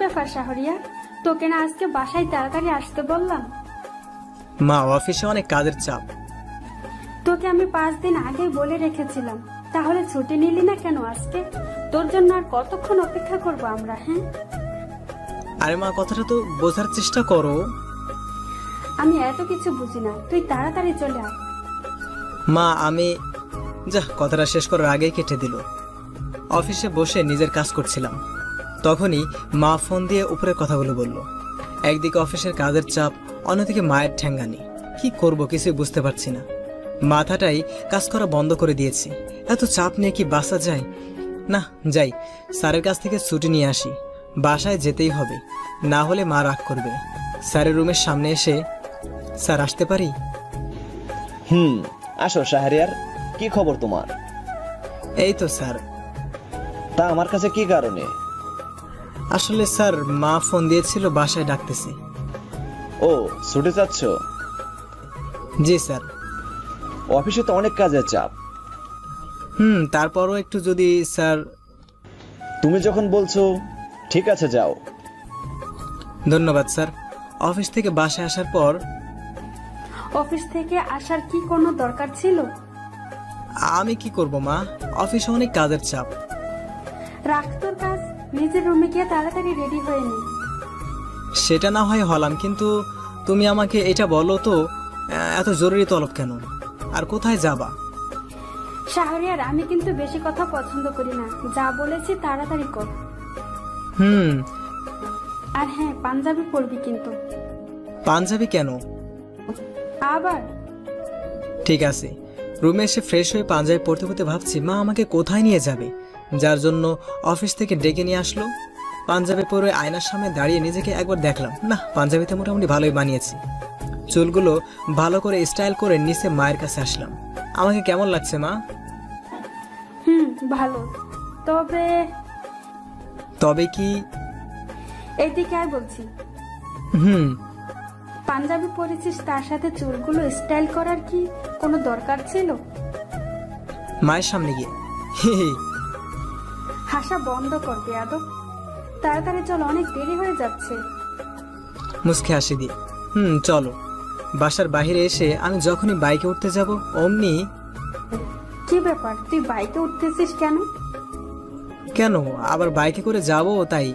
ব্যাপার শাহরিয়া, তোকে না আজকে বাসায় তাড়াতাড়ি আসতে বললাম? মা, অফিসে অনেক কাজের চাপ। তোকে আমি 5 দিন আগেই বলে রেখেছিলাম, তাহলে ছুটি নিলি না কেন আজকে? তোর জন্য আর কতক্ষণ অপেক্ষা করবো আমরা? হ্যাঁ, আরে মা, কথাটা তো বোঝার চেষ্টা করো। আমি এত কিছু বুঝি না, তুই তাড়াতাড়ি চলে আয়। মা, আমি কথাটা শেষ করার আগেই কেটে দিল। অফিসে বসে নিজের কাজ করছিলাম, তখনই মা ফোন দিয়ে উপরের কথাগুলো বলল। একদিকে অফিসের কাজের চাপ, অন্যদিকে মায়ের ঠ্যাঙ্গানি। কি করব কিছুই বুঝতে পারছি না। মাথাটাই কাজ করা বন্ধ করে দিয়েছি। এত চাপ নিয়ে কি বাসা যায়? না, যাই, স্যারের কাছ থেকে ছুটি নিয়ে আসি। বাসায় যেতেই হবে, না হলে মা রাগ করবে। স্যারের রুমের সামনে এসে, স্যার আসতে পারি? আসো শাহরিয়ার, কি খবর তোমার? এই তো স্যার। তা আমার কাছে কি কারণে? আসলে স্যার, মা ফোন দিয়েছিল, বাসায় ডাকতেছে। ও, ছুটে যাচ্ছ? জি স্যার। অফিসে তো অনেক কাজের চাপ। তারপরও একটু যদি স্যার। তুমি যখন বলছো, ঠিক আছে যাও। ধন্যবাদ স্যার। অফিস থেকে বাসায় আসার পর। অফিস থেকে আসার কি কোনো দরকার ছিল? আমি কি করব মা, অফিসে অনেক কাজের চাপ। রাখ তোর কাজ, নিজের রুমে গিয়ে তাড়াতাড়ি রেডি হয়ে নে। সেটা না হয় হলাম, কিন্তু তুমি আমাকে এটা বলো তো, এত জরুরি তলব কেন, আর কোথায় যাবা? শাহরিয়ার, আমি কিন্তু বেশি কথা পছন্দ করি না, যা বলেছি তাড়াতাড়ি কর। আর হ্যাঁ, পাঞ্জাবি পরবি কিন্তু। পাঞ্জাবি কেন? আবার? ঠিক আছে। রুমে এসে ফ্রেশ হয়ে পাঞ্জাবি পরতে পরতে ভাবছি মা আমাকে কোথায় নিয়ে যাবে, যার জন্য অফিস থেকে ডেকে নিয়ে আসলো। পাঞ্জাবি পরে আয়নার সামনে দাঁড়িয়ে নিজেকে একবার দেখলাম, না, পাঞ্জাবিতে মোটামুটি ভালোই বানিয়েছি। চুলগুলো ভালো করে স্টাইল করে নিচে মায়ের কাছে আসলাম। আমাকে কেমন লাগছে মা? ভালো। তবে তবে কি? এইদিকে আর বলছি। হুম পাঞ্জাবি পরেছিস, তার সাথে চুলগুলো স্টাইল করার কি কোনো দরকার ছিল? মায়ের সামনে গিয়ে হাসা বন্ধ কর বেয়াদব। তাড়াতাড়ি চল, অনেক দেরি হয়ে যাচ্ছে। মুচকি হাসি দিয়ে চলো। বাসার বাইরে এসে আমি যখনই বাইকে উঠতে যাব, অমনি। কি ব্যাপার, তুই বাইকে উঠতেছিস কেন? কেন, আবার বাইকে করে যাব তাই।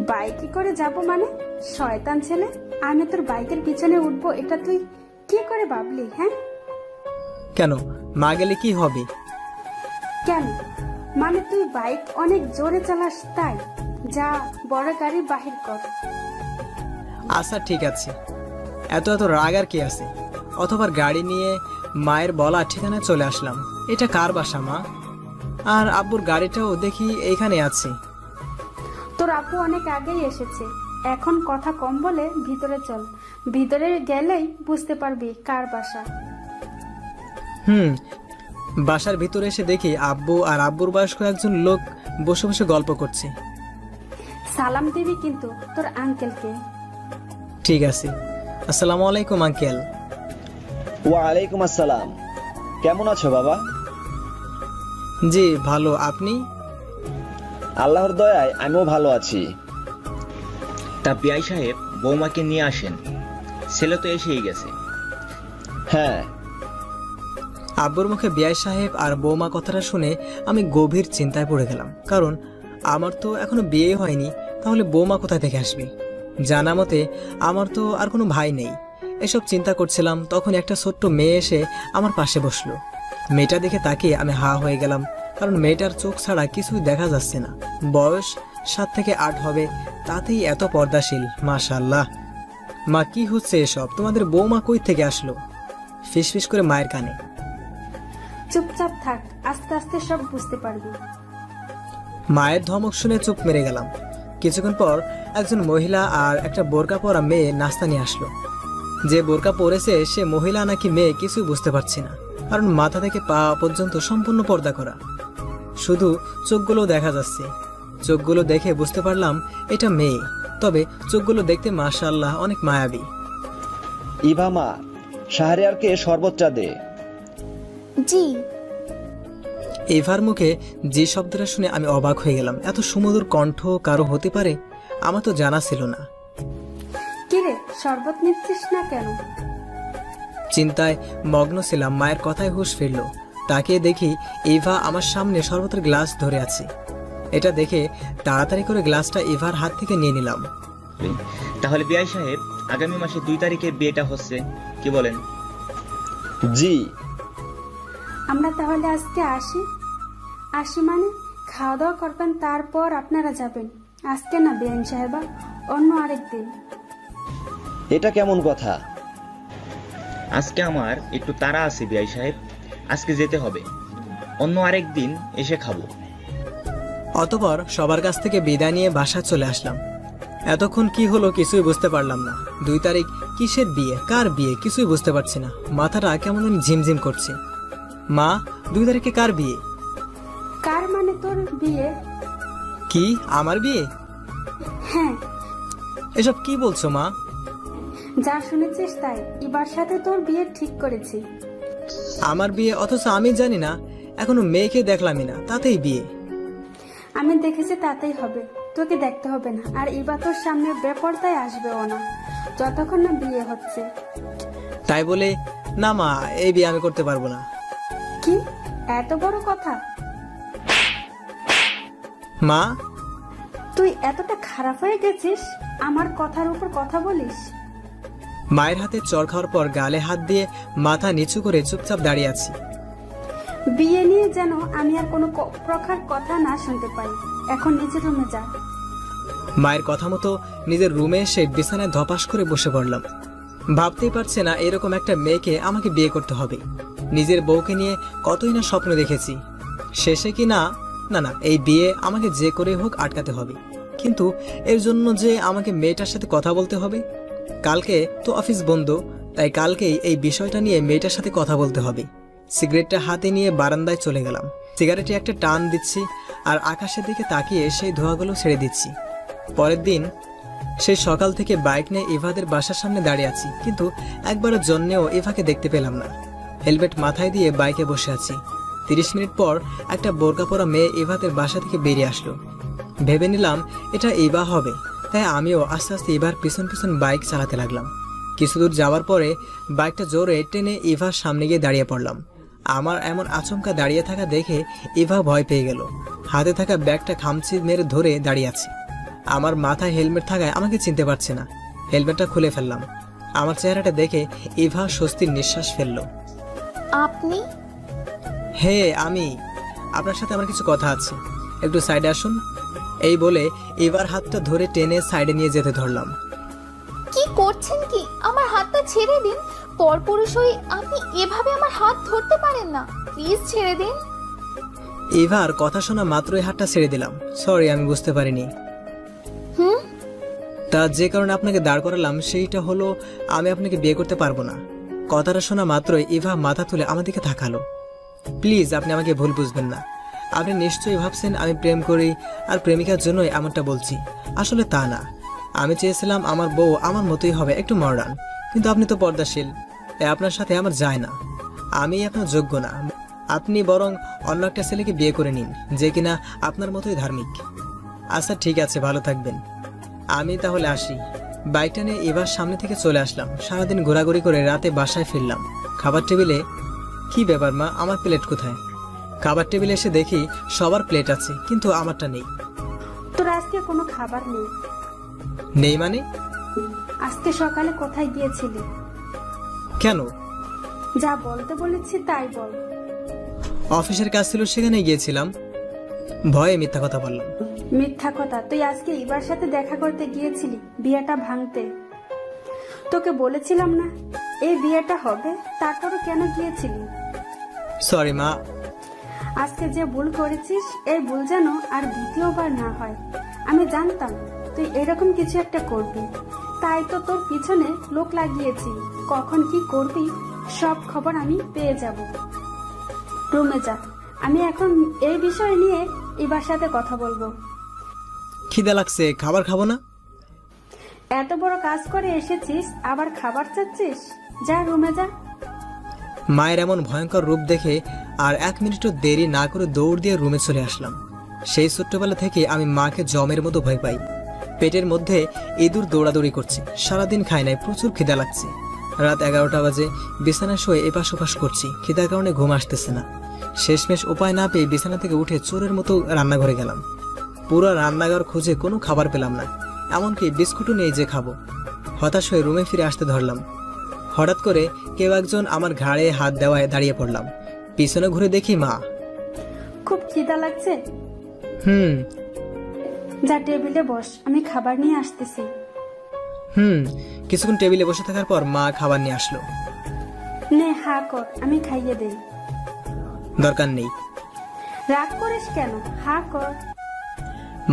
বাইকে করে যাব মানে? শয়তান ছেলে, আমি তোর বাইকের পিছনে উঠবো এটা তুই কি করে ভাবলি? হ্যাঁ, কেন, মা গেলে কি হবে? কেন মানে তুই বাইক অনেক জোরে চালাস তাই? যা, বড় গাড়ি বাহির কর। আচ্ছা ঠিক আছে, এত এত রাগ আর কি আছে? অথবা গাড়ি নিয়ে মায়ের বলা ঠিকানায় চলে আসলাম। এটা কার বাসা মা? আর আব্বুর গাড়িটাও দেখি এইখানে আছে। তোর আপু অনেক আগেই এসেছে, এখন কথা কম বলে ভিতরে চল। ভিতরে গেলেই বুঝতে পারবি কার বাসা। বাসার ভিতরে এসে দেখি আব্বু আর আব্বুর বয়স্ক একজন লোক বসে বসে গল্প করছে। সালাম দিবি কিন্তু তোর আঙ্কেলকে। ঠিক আছে। আসসালামু আলাইকুম আঙ্কেল। ওয়ালাইকুম আসসালাম। কেমন আছো বাবা? জি ভালো, আপনি? আল্লাহর দয়ায় আমিও ভালো আছি। তা বিআই সাহেব, বৌমাকে নিয়ে আসেন, ছেলে তো এসেই গেছে। হ্যাঁ। আব্বুর মুখে বিআই সাহেব আর বৌমা কথাটা শুনে আমি গভীর চিন্তায় পড়ে গেলাম। কারণ আমার তো এখনো বিয়ে হয়নি, তাহলে বৌমা কোথা থেকে আসবে? জানা মতে আমার তো আর কোনো ভাই নেই। এসব চিন্তা করছিলাম, তখন একটা ছোট্ট মেয়ে এসে আমার পাশে বসলো। মেয়েটা দেখে তাকিয়ে আমি হা হয়ে গেলাম, কারণ মেয়েটার চোখ ছাড়া কিছুই দেখা যাচ্ছে না। বয়স 7 থেকে 8 হবে, তাতেই এত পর্দাশীল, মাশাআল্লাহ। মা, কি হচ্ছে এসব? তোমাদের বৌমা কই থেকে আসলো? ফিসফিস করে মায়ের কানে। চুপচাপ থাক, আস্তে আস্তে সব বুঝতে পারবি। মায়ের ধমক শুনে চুপ মেরে গেলাম। কিছুক্ষণ পর একজন মহিলা আর একটা বোরকা পরা মেয়ে নাস্তা নিয়ে আসলো। যে বোরকা পরেছে সে মহিলা নাকি মেয়ে কিছুই বুঝতে পারছি না, কারণ মাথা থেকে পা পর্যন্ত সম্পূর্ণ পর্দা করা, শুধু চোখগুলো দেখা যাচ্ছে। চোখগুলো দেখে বুঝতে পারলাম এটা মেয়ে, তবে চোখগুলো দেখতে মাশাআল্লাহ অনেক মায়াবী। ইভা মা, শাহরিয়ারকে শরবতটা দে। জি। এভার মুখে যে শব্দটা শুনে আমি অবাক হয়ে গেলাম। এত সুমধুর কণ্ঠ কারো হতে পারে আমার তো জানা ছিল না। কিরে, শরবত নিচ্ছিস না কেন? চিন্তায় মগ্ন ছিলাম, মায়ের কথায় হুঁশ ফিরল। তাকিয়ে দেখি ইভা আমার সামনে শরবতের গ্লাস ধরে আছে। এটা দেখে তাড়াতাড়ি করে গ্লাসটা ইভার হাত থেকে নিয়ে নিলাম। তাহলে বিআই সাহেব, আগামী মাসে 2 তারিখে বিয়েটা হচ্ছে, কি বলেন? জি। আমরা তাহলে আজকে আসি মানে খাওয়া দাওয়া করবেন, তারপর আপনারা যাবেন। আজকে না বেআইন সাহেবা, অন্য আরেক দিন। এটা কেমন কথা? আজকে আমার একটু তাড়া আছে বিআই সাহেব, আজকে যেতে হবে, অন্য আরেক দিন এসে খাবো। অতঃপর সবার কাছ থেকে বিদায় নিয়ে বাসা চলে আসলাম। এতক্ষণ কি হলো কিছুই বুঝতে পারলাম না। 2 তারিখ কিসের বিয়ে, কার বিয়ে কিছুই বুঝতে পারছি না। মাথাটা কেমন যেন ঝিমঝিম করছে। মা, 2 তারিখে কার বিয়ে? কার মানে তোর বিয়ে? কি, আমার বিয়ে? হ্যাঁ, এসব কি বলছো মা? যা শুনেছিস তাই, এবার সাথে তোর বিয়ে ঠিক করেছি। আমার বিয়ে? অথচ আমি জানি না, এখনো মেয়েকে দেখলামই না, তাতেই বিয়ে? আমি দেখেছি তাতেই হবে, তোকে দেখতে হবে না। আর এবার তোর সামনে বেপরদায় আসবেও না যতক্ষণ না বিয়ে হচ্ছে। তাই বলে না মা, এই বিয়ে আমি করতে পারবো না। কি এত বড় কথা? মা, তুই এতটা খারাপ হয়ে গেছিস, আমার কথার উপর কথা বলিস? মায়ের হাতে চড় খাওয়ার পর গালে হাত দিয়ে মাথা নিচু করে চুপচাপ দাঁড়িয়ে আছি। বিয়ে নিয়ে যেন আমি আর কোনো প্রকার কথা না শুনতে পাই। এখন নিজের রুমে যা। মায়ের কথা মতো নিজের রুমে এসে বিছানায় ধপাস করে বসে পড়লাম। ভাবতেই পারছে না এরকম একটা মেয়েকে আমাকে বিয়ে করতে হবে। নিজের বউকে নিয়ে কতই না স্বপ্ন দেখেছি, শেষে কি না না না এই বিয়ে আমাকে যে করে হোক আটকাতে হবে। কিন্তু এর জন্য যে আমাকে মেয়েটার সাথে কথা বলতে হবে। কালকে তো অফিস বন্ধ, তাই কালকেই এই বিষয়টা নিয়ে মেয়েটার সাথে কথা বলতে হবে। সিগারেটটা হাতে নিয়ে বারান্দায় চলে গেলাম। সিগারেটে একটা টান দিচ্ছি আর আকাশের দিকে তাকিয়ে সেই ধোঁয়াগুলো ছেড়ে দিচ্ছি। পরের দিন সেই সকাল থেকে বাইক নিয়ে ইভাদের বাসার সামনে দাঁড়িয়ে আছি, কিন্তু একবারের জন্যেও ইভাকে দেখতে পেলাম না। হেলমেট মাথায় দিয়ে বাইকে বসে আছি। 30 মিনিট পর একটা বোরকা পরা মেয়ে ইভাদের বাসা থেকে বেরিয়ে আসলো। ভেবে নিলাম এটা ইভা হবে, তাই আমিও আস্তে আস্তে ইভার পিছন পিছন বাইক চালাতে লাগলাম। কিছু দূর যাওয়ার পরে বাইকটা জোরে টেনে ইভার সামনে গিয়ে দাঁড়িয়ে পড়লাম। আমার এমন আচমকা দাঁড়িয়ে থাকা দেখে ইভা ভয় পেয়ে গেল। হাতে থাকা ব্যাগটা খামচি মেরে ধরে দাঁড়িয়ে আছে। আমার মাথায় হেলমেট থাকায় আমাকে চিনতে পারছে না। হেলমেটটা খুলে ফেললাম। আমার চেহারাটা দেখে ইভা স্বস্তির নিঃশ্বাস ফেলল। আপনি? হে, আমি। আপনার সাথে আমার কিছু কথা আছে, একটু সাইডে আসুন। এই বলে এবার হাতটা ধরে টেনে সাইডে নিয়ে যেতে ধরলাম। কি করছেন কি? আমার হাতটা ছেড়ে দিন। পরপুরুষ হয়ে আপনি এভাবে আমার হাত ধরতে পারেন না, প্লিজ ছেড়ে দিন। এবার কথা শোনা মাত্রই হাতটা ছেড়ে দিলাম। সরি, আমি বুঝতে পারিনি। তা যে কারণে আপনাকে দাঁড় করালাম সেইটা হলো আমি আপনাকে বিয়ে করতে পারবো না। কথাটা শোনা মাত্রই ইভা মাথা তুলে আমার দিকে তাকালো। প্লিজ, আপনি আমাকে ভুল বুঝবেন না। আপনি নিশ্চয়ই ভাবছেন আমি প্রেম করি আর প্রেমিকার জন্যই এমনটা বলছি। আসলে তা না। আমি চেয়েছিলাম আমার বউ আমার মতোই হবে, একটু মডার্ন। কিন্তু আপনি তো পর্দাশীল, তাই আপনার সাথে আমার যায় না। আমি আপনার যোগ্য না। আপনি বরং অন্য একটা ছেলেকে বিয়ে করে নিন, যে কিনা আপনার মতোই ধার্মিক। আচ্ছা ঠিক আছে, ভালো থাকবেন। আমি তাহলে আসি। বাইকটা নিয়ে এবার সামনে থেকে চলে আসলাম। সারাদিন ঘোরাঘুরি করে রাতে বাসায় ফিরলাম। খাবার টেবিলে কি ব্যাপার মা, আমার প্লেট কোথায়? খাবার টেবিলে এসে দেখি সবার প্লেট আছে, কিন্তু আমারটা নেই। তোর আজকে কোনো খাবার নেই? নেই মানে? আজকে সকালে কোথায় গিয়েছিলি? কেন? যা বলতে বলেছি তাই বল। অফিসের কাজ ছিল, সেখানে গিয়েছিলাম। ভয়ে মিথ্যা কথা বললাম। মিথ্যা কথা? তুই আজকে ইবার সাথে দেখা করতে গিয়েছিলি বিয়েটা ভাঙতে। তোকে বলেছিলাম না এই বিয়েটা হবে, তারপরও কেন গিয়েছিলি? সরি মা। আজকে যে ভুল করেছিস, এই ভুল যেন আর দ্বিতীয়বার না হয়। আমি জানতাম তুই এরকম কিছু একটা করবি, তাই তো তোর পিছনে লোক লাগিয়েছি। কখন কি করবি সব খবর আমি পেয়ে যাব। রুমে যা, আমি এখন এই বিষয় নিয়ে ইবার সাথে কথা বলবো। খিদে লাগছে, খাবার খাবো না? এত বড় কাজ করে এসেছিস, আবার খাবার চাচ্ছিস? যা রুমে যা। মায়ের এমন ভয়ঙ্কর রূপ দেখে আর 1 মিনিটও দেরি না করে দৌড় দিয়ে রুমে চলে আসলাম। সেই ছোট্টবেলা থেকে আমি মাকে জমের মতো ভয় পাই। পেটের মধ্যে ইঁদুর দৌড়াদৌড়ি করছে, সারাদিন খাই নাই, প্রচুর খিদা লাগছে। রাত 11টা বাজে, বিছানায় শুয়ে এপাশ ওপাশ করছি, খিদার কারণে ঘুম আসতেছে না। শেষমেশ উপায় না পেয়ে বিছানা থেকে উঠে চোরের মতো রান্নাঘরে গেলাম। পুরো রান্নাঘর খুঁজে কোনো খাবার পেলাম না, এমনকি বিস্কুটও নেই যে খাবো। হতাশ হয়ে রুমে ফিরে আসতে ধরলাম। হঠাৎ করে কেউ একজন আমার ঘাড়ে হাত দেওয়ায় দাঁড়িয়ে পড়লাম। পিছনে ঘুরে দেখি মা। খুব খিদা লাগছে? হুম। যা টেবিলে বস, আমি খাবার নিয়ে আসতেছি। কিছুক্ষণ টেবিলে বসে থাকার পর মা খাবার নিয়ে আসলো। নে হা কর, আমি খাইয়ে দেই। দরকার নেই। রাগ করিস কেন? হা কর।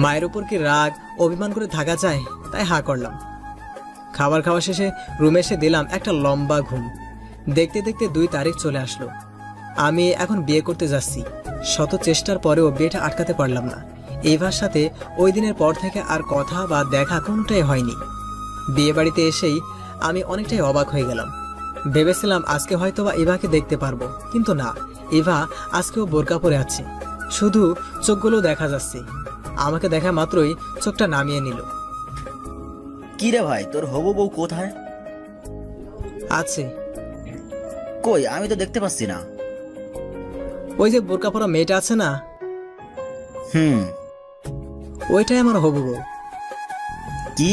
মায়ের উপর কি রাগ অভিমান করে থাকা যায়? তাই হা করলাম। খাবার খাওয়া শেষে রুমে এসে দিলাম একটা লম্বা ঘুম। দেখতে দেখতে 2 তারিখ চলে আসলো। আমি এখন বিয়ে করতে যাচ্ছি। শত চেষ্টার পরেও বিয়েটা আটকাতে পারলাম না। ইভার সাথে ওই দিনের পর থেকে আর কথা বা দেখা কোনটাই হয়নি। বিয়ে বাড়িতে এসেই আমি অনেকটাই অবাক হয়ে গেলাম। ভেবেছিলাম আজকে হয়তো বা ইভাকে দেখতে পারবো, কিন্তু না, ইভা আজকেও বোরকা পরে আছে, শুধু চোখগুলো দেখা যাচ্ছে। আমাকে দেখা মাত্রই চোখটা নামিয়ে নিল। কি রে ভাই, তোর হবু বউ কোথায়? আছে। কই, আমি তো দেখতে পাচ্ছি না। ওই যে বোরকা পরা মেয়েটা আছে না, ওইটাই আমার হবু বউ। কি?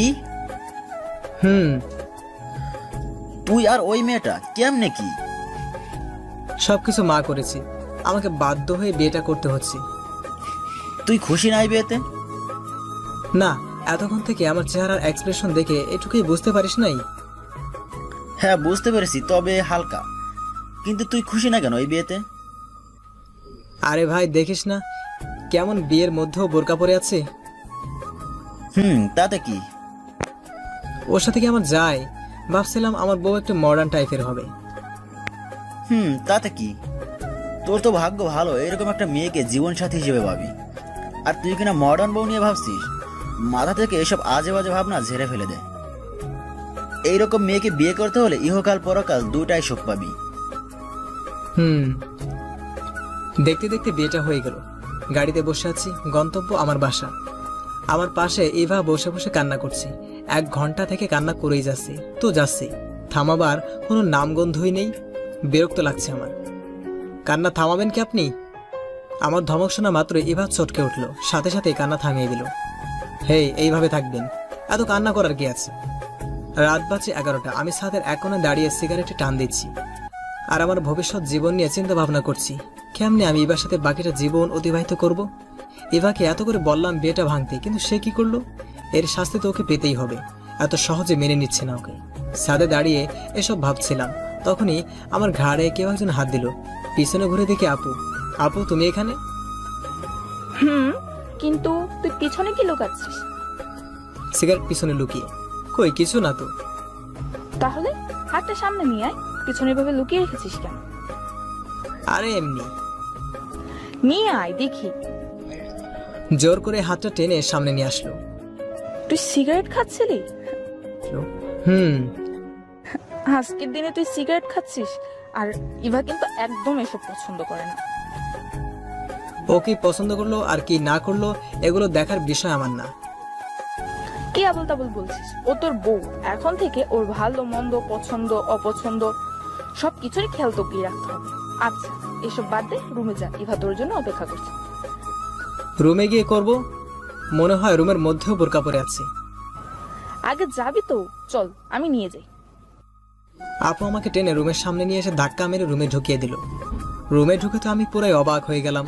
তুই আর ওই মেয়েটা কেমনে কি? সবকিছু মা করেছি, আমাকে বাধ্য হয়ে বিয়েটা করতে হচ্ছে। তুই খুশি নাই বিয়েতে? না, এতক্ষণ থেকে আমার চেহারার এক্সপ্রেশন দেখে এটুকুই বুঝতে পারিস নাই? হ্যাঁ বুঝতে পেরেছি, তবে হালকা। কিন্তু তুই খুশি না কেন এই বিয়েতে? আরে ভাই, দেখিস না কেমন বিয়ের মধ্যেও বোরকা পরে আছে। তাতে কি? ওর সাথে কি আমার যায়? ভাবছিলাম আমার বউ একটু মডার্ন টাইপের হবে। তাতে কি? তোর তো ভাগ্য ভালো, এরকম একটা মেয়েকে জীবন সাথী হিসেবে ভাবি। আর তুই কিনা মডার্ন বউ নিয়ে ভাবছিস? মাথা থেকে এসব আজে বাজে ভাবনা ঝেড়ে ফেলে দে। এইরকম মেয়েকে বিয়ে করতে হলে ইহকাল পরকাল দুটাই সুখ পাবি। দেখতে দেখতে বিয়েটা হয়ে গেল। গাড়িতে বসে আছি, গন্তব্য আমার বাসা। আমার পাশে ইভা বসে বসে কান্না করছে। 1 ঘন্টা থেকে কান্না করেই যাচ্ছে তো যাচ্ছে, থামাবার কোনো নামগন্ধই নেই। বিরক্ত লাগছে আমার। কান্না থামাবেন কি আপনি? আমার ধমক শোনা মাত্র ইভা চটকে উঠলো, সাথে সাথে কান্না থামিয়ে দিল। হেই, এইভাবে থাকবেন, এত কান্না করার কি আছে? রাত বাজে 11টা। আমি ছাদের এক কোণে দাঁড়িয়ে সিগারেটে টান দিচ্ছি আর আমার ভবিষ্যৎ জীবন নিয়ে চিন্তা ভাবনা করছি। কেমনে আমি ইভার সাথে বাকিটা জীবন অতিবাহিত করব? ইভাকে এত করে বললাম বিয়েটা ভাঙতে, কিন্তু সে কি করলো? এর শাস্তি তো ওকে পেতেই হবে। এত সহজে মেনে নিচ্ছে না ওকে। ছাদে দাঁড়িয়ে এসব ভাবছিলাম, তখনই আমার ঘাড়ে কেউ একজন হাত দিল। পিছনে ঘুরে দেখি আপু। আপু, তুমি এখানে? কিন্তু তুই পিছনে কি লুকাচ্ছিস? সিগারেট পিছনে লুকিয়ে। কই, কিছু না তো। তাহলে হাতটা সামনে নিয়ে আয়, পিছনে ভাবে লুকিয়ে রেখেছিস কেন? আরে এমনি। নিয়ে আয় দেখি। জোর করে হাতটা টেনে সামনে নিয়ে আসলো। তুই সিগারেট খাচ্ছিলি? আজকের দিনে তুই সিগারেট খাচ্ছিস? আর ইভা কিন্তু একদম এসব পছন্দ করে না। ও কি পছন্দ করলো আর কি না করলো এগুলো দেখার বিষয় আমার না। কি আবল তাবল বলছিস? ও তোর বউ, এখন থেকে ওর ভালো মন্দ, পছন্দ অপছন্দ সবকিছুরই খেয়াল তোকে রাখতে হবে। আচ্ছা, এসব বাদ দে, রুমে যা, ইভা তোর জন্য অপেক্ষা করছে। রুমে গিয়ে করব? মনে হয় রুমের মধ্যেও বোরকা পরে আছে। আগে যাবি তো? চল, আমি নিয়ে যাই। আপু আমাকে টেনে রুমের সামনে নিয়ে এসে ধাক্কা মেরে রুমে ঢুকিয়ে দিল। রুমে ঢুকে তো আমি পুরাই অবাক হয়ে গেলাম।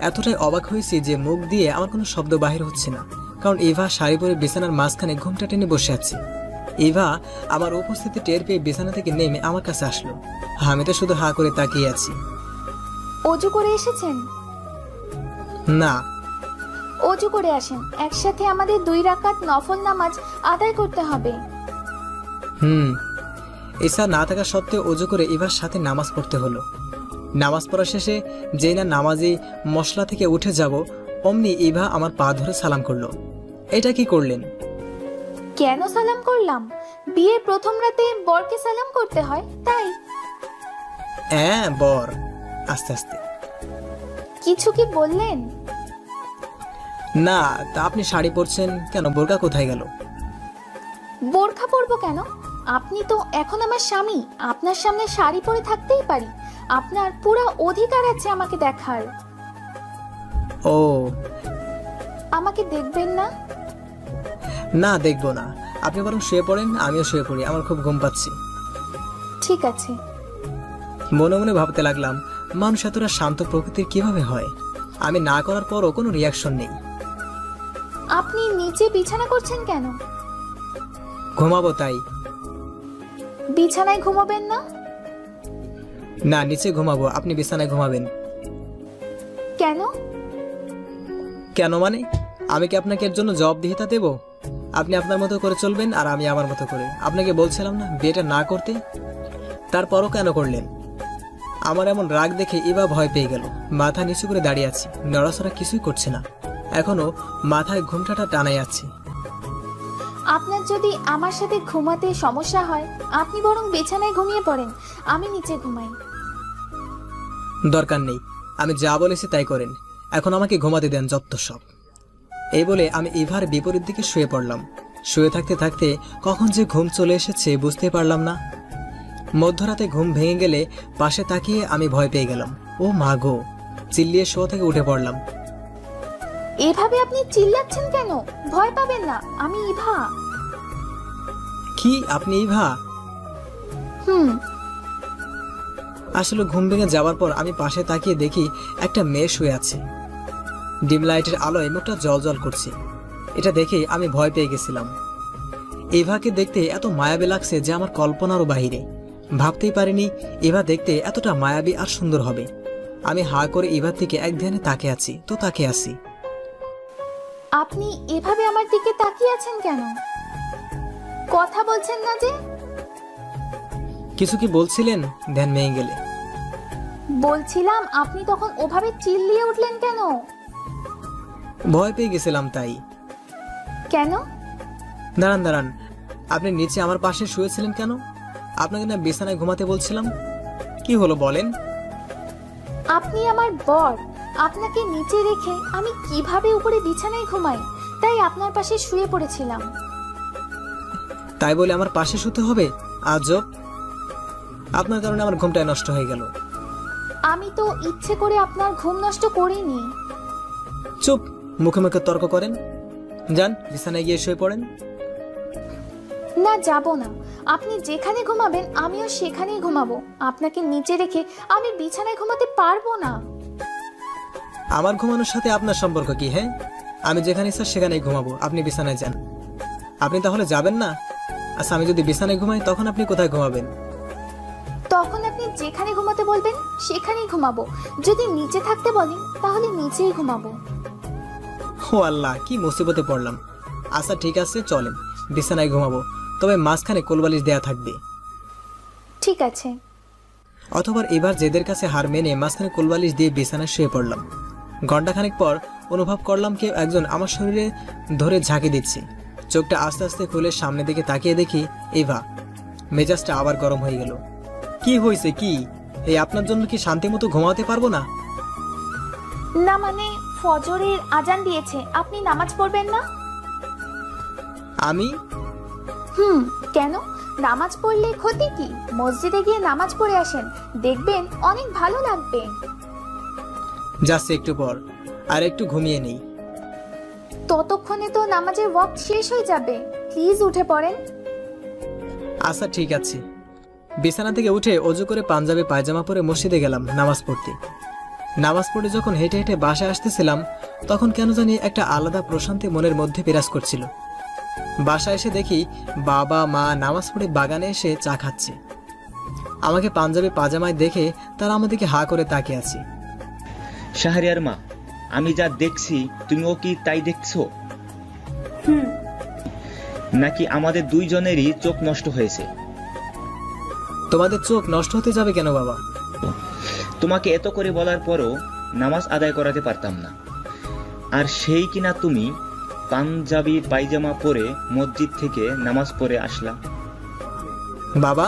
এতটাই অবাক হয়েছি যে মুখ দিয়ে আমার কোনো শব্দ বাহির হচ্ছে না, কারণ ইভা শাড়ি পরে বিছানার মাঝখানে ঘুমটা টেনে বসে আছে। ইভা আমার উপস্থিতি টের পেয়ে বিছানা থেকে নেমে আমার কাছে আসলো। আমি তো শুধু হা করে তাকিয়ে আছি। অজু করে এসেছেন? না। অজু করে আসেন, একসাথে আমাদের 2 রাকাত নফল নামাজ আদায় করতে হবে। ইচ্ছা না থাকা সত্ত্বেও অজু করে ইভার সাথে নামাজ পড়তে হলো। নামাজ পড়া শেষে যেই না নামাজি মশলা থেকে উঠে যাব, অমনি ইভা আমার পা ধরে সালাম করলো। এটা কি করলেন? কেন সালাম করলাম? বিয়ের প্রথম রাতে বরকে সালাম করতে হয়, তাই। হ্যাঁ বর, আস্তে আস্তে। কিছু কি বললেন? না, তা আপনি শাড়ি পরছেন কেন? বোরকা কোথায় গেল? বোরখা পরবো কেন? আপনি তো এখন আমার স্বামী, আপনার সামনে শাড়ি পরে থাকতেই পারি। আপনার পুরো অধিকার আছে আমাকে দেখার। ও আমাকে দেখবেন না? না, দেখবো না। আপনি বরং শুয়ে পড়েন, আমিও শুয়ে পড়ি, আমার খুব ঘুম পাচ্ছে। ঠিক আছে। মনে মনে ভাবতে লাগলাম, মানুষ এতটা শান্ত প্রকৃতির কিভাবে হয়? আমি না করার পরও কোনো রিয়াকশন নেই। আপনি নিচে বিছানা করছেন কেন? ঘুমাবো তাই। বিছানায় ঘুমাবেন না? না, নিচে ঘুমাবো, আপনি বিছানায় ঘুমাবেন। কেন? কেন মানে? আমি কি আপনাকে এর জন্য জবাবদিহিতা দেব? আপনি আপনার মতো করে চলবেন আর আমি আমার মতো করে। আপনাকে বলছিলাম না বিয়েটা না করতে, তারপরও কেন করলেন? আমার এমন রাগ দেখে ইভা ভয় পেয়ে গেল। মাথা নিচু করে দাঁড়িয়ে আছি, নড়াচড়া কিছুই করছে না, এখনো মাথায় ঘুমটাটা টানাই আছে। আপনার যদি আমার সাথে ঘুমাতে সমস্যা হয়, আপনি বরং বিছানায় ঘুমিয়ে পড়েন, আমি নিচে ঘুমাই। দরকার নেই, আমি যা বলেছি তাই করেন। এখন আমাকে ঘুমাতে দেন যত সব। এই বলে আমি ইভার বিপরীত দিকে শুয়ে পড়লাম। শুয়ে থাকতে থাকতে কখন যে ঘুম চলে এসেছে বুঝতে পারলাম না। মধ্যরাতে ঘুম ভেঙে গেলে পাশে তাকিয়ে আমি ভয় পেয়ে গেলাম। ও মা গো! চিল্লিয়ে শোয়া থেকে উঠে পড়লাম। এভাবে আপনি চিল্লাচ্ছেন কেন? ভয় পাবেন না, আমি ইভা। কি আপনি ইভা? হুম। আসলে ঘুম ভেঙে যাওয়ার পর আমি পাশে তাকিয়ে দেখি একটা মেয়ে শুয়ে আছে। ডিম লাইটের আলোয় মুখটা জল করছে। এটা দেখে আমি ভয় পেয়ে গেছিলাম। ইভাকে দেখতে এত মায়াবী লাগছে যে আমার কল্পনারও বাহিরে। ভাবতেই পারিনি ইভা দেখতে এতটা মায়াবী আর সুন্দর হবে। আমি হা করে ইভার দিকে এক ধ্যানে তাকিয়ে আছি তো তাকিয়ে আছি। আপনি এভাবে আমার দিকে তাকিয়ে আছেন কেন? কথা বলছেন না যে? কিছু কি বলছিলেন? ধ্যান ভেঙে গেলে। বলছিলাম আপনি তখন ওভাবে চিল্লিয়ে উঠলেন কেন? ভয় পেয়ে গেছিলাম তাই। কেন? দাঁড়ান, আপনি নিচে আমার পাশে শুয়েছিলেন কেন? আপনাকে না বিছানায় ঘুমাতে বলছিলাম। কি হলো বলেন? আপনি আমার বর, আপনাকে নিচে রেখে আমি কিভাবে উপরে বিছানায় ঘুমাই, তাই আপনার পাশে শুয়ে পড়েছিলাম। তাই বলে আমার পাশে শুতে হবে? আজব! আপনার কারণে আমার ঘুমটাই নষ্ট হয়ে গেল। আমি তো ইচ্ছে করে আপনার ঘুম নষ্ট করিনি। চুপ! মুখে মুখে তর্ক করেন। যান বিছানায় গিয়ে শুয়ে পড়েন। না, যাব না। আপনি যেখানে ঘুমাবেন আমিও সেখানেই ঘুমাবো। আপনাকে নিচে রেখে আমি বিছানায় ঘুমাতে পারবো না। আমার ঘুমানোর সাথে আপনার সম্পর্ক কি? হ্যাঁ, আমি যেখানে ইচ্ছা সেখানেই ঘুমাবো, আপনি বিছানায় যান। আপনি তাহলে যাবেন না? আচ্ছা, আমি যদি বিছানায় ঘুমাই তখন আপনি কোথায় ঘুমাবেন? তখন আপনি যেখানে ঘুমাতে বলবেন সেখানেই ঘুমাবো। যদি নিচে থাকতে বলেন তাহলে নিচেই ঘুমাবো। ও আল্লাহ, কি মুসিবতে পড়লাম। আচ্ছা ঠিক আছে, চলেন বিছানায় ঘুমাবো, তবে মাঝখানে কোলবালিশ দেয়া থাকবে। ঠিক আছে। অথবা এবার জেদের কাছে হার মেনে মাঝখানে কোলবালিশ দিয়ে বিছানায় শুয়ে পড়লাম। ঘন্টাখানেক পর অনুভব করলাম কেউ একজন আমার শরীরে ধরে ঝাঁকি দিচ্ছে। চোখটা আস্তে আস্তে খুলে সামনের দিকে তাকিয়ে দেখি ইভা। মেজাজটা আবার গরম হয়ে গেল। কি হয়েছে কি? এই আপনার জন্য কি শান্তি মতো ঘুমাতে পারবো না? না মানে, ফজরের আজান দিয়েছে, আপনি নামাজ পড়বেন না? আমি? কেন? নামাজ পড়লে ক্ষতি কি? মসজিদে গিয়ে নামাজ পড়ে আসেন, দেখবেন অনেক ভালো লাগবে। যাচ্ছে একটু পর, আর একটু ঘুমিয়ে নেই। ততক্ষণে তো নামাজের ওয়াক্ত শেষ হয়ে যাবে, প্লিজ উঠে পড়েন। আচ্ছা ঠিক আছে। বিছানা থেকে উঠে অজু করে পাঞ্জাবি পায়জামা পরে মসজিদে গেলাম নামাজ পড়তে। নামাজ পড়ে যখন হেঁটে হেঁটে বাসায় আসতেছিলাম তখন কেন জানি একটা আলাদা প্রশান্তি মনের মধ্যে বিরাজ করছিল। বাসায় এসে দেখি বাবা মা নামাজ পড়ে বাগানে এসে চা খাচ্ছে। আমাকে পাঞ্জাবি পাজামায় দেখে তারা আমাদেরকে হা করে তাকিয়ে আছে। শাহরিয়ার মা, আমি যা দেখছি তুমিও কি তাই দেখছো? নাকি আমাদের দুইজনেরই চোখ নষ্ট হয়েছে? তোমাদের চোখ নষ্ট হতে যাবে কেন বাবা? তোমাকে এত করে বলার পরও নামাজ আদায় করাতে পারতাম না, আর সেই কিনা তুমি পাঞ্জাবি পায়জামা পরে মসজিদ থেকে নামাজ পড়ে আসলা। বাবা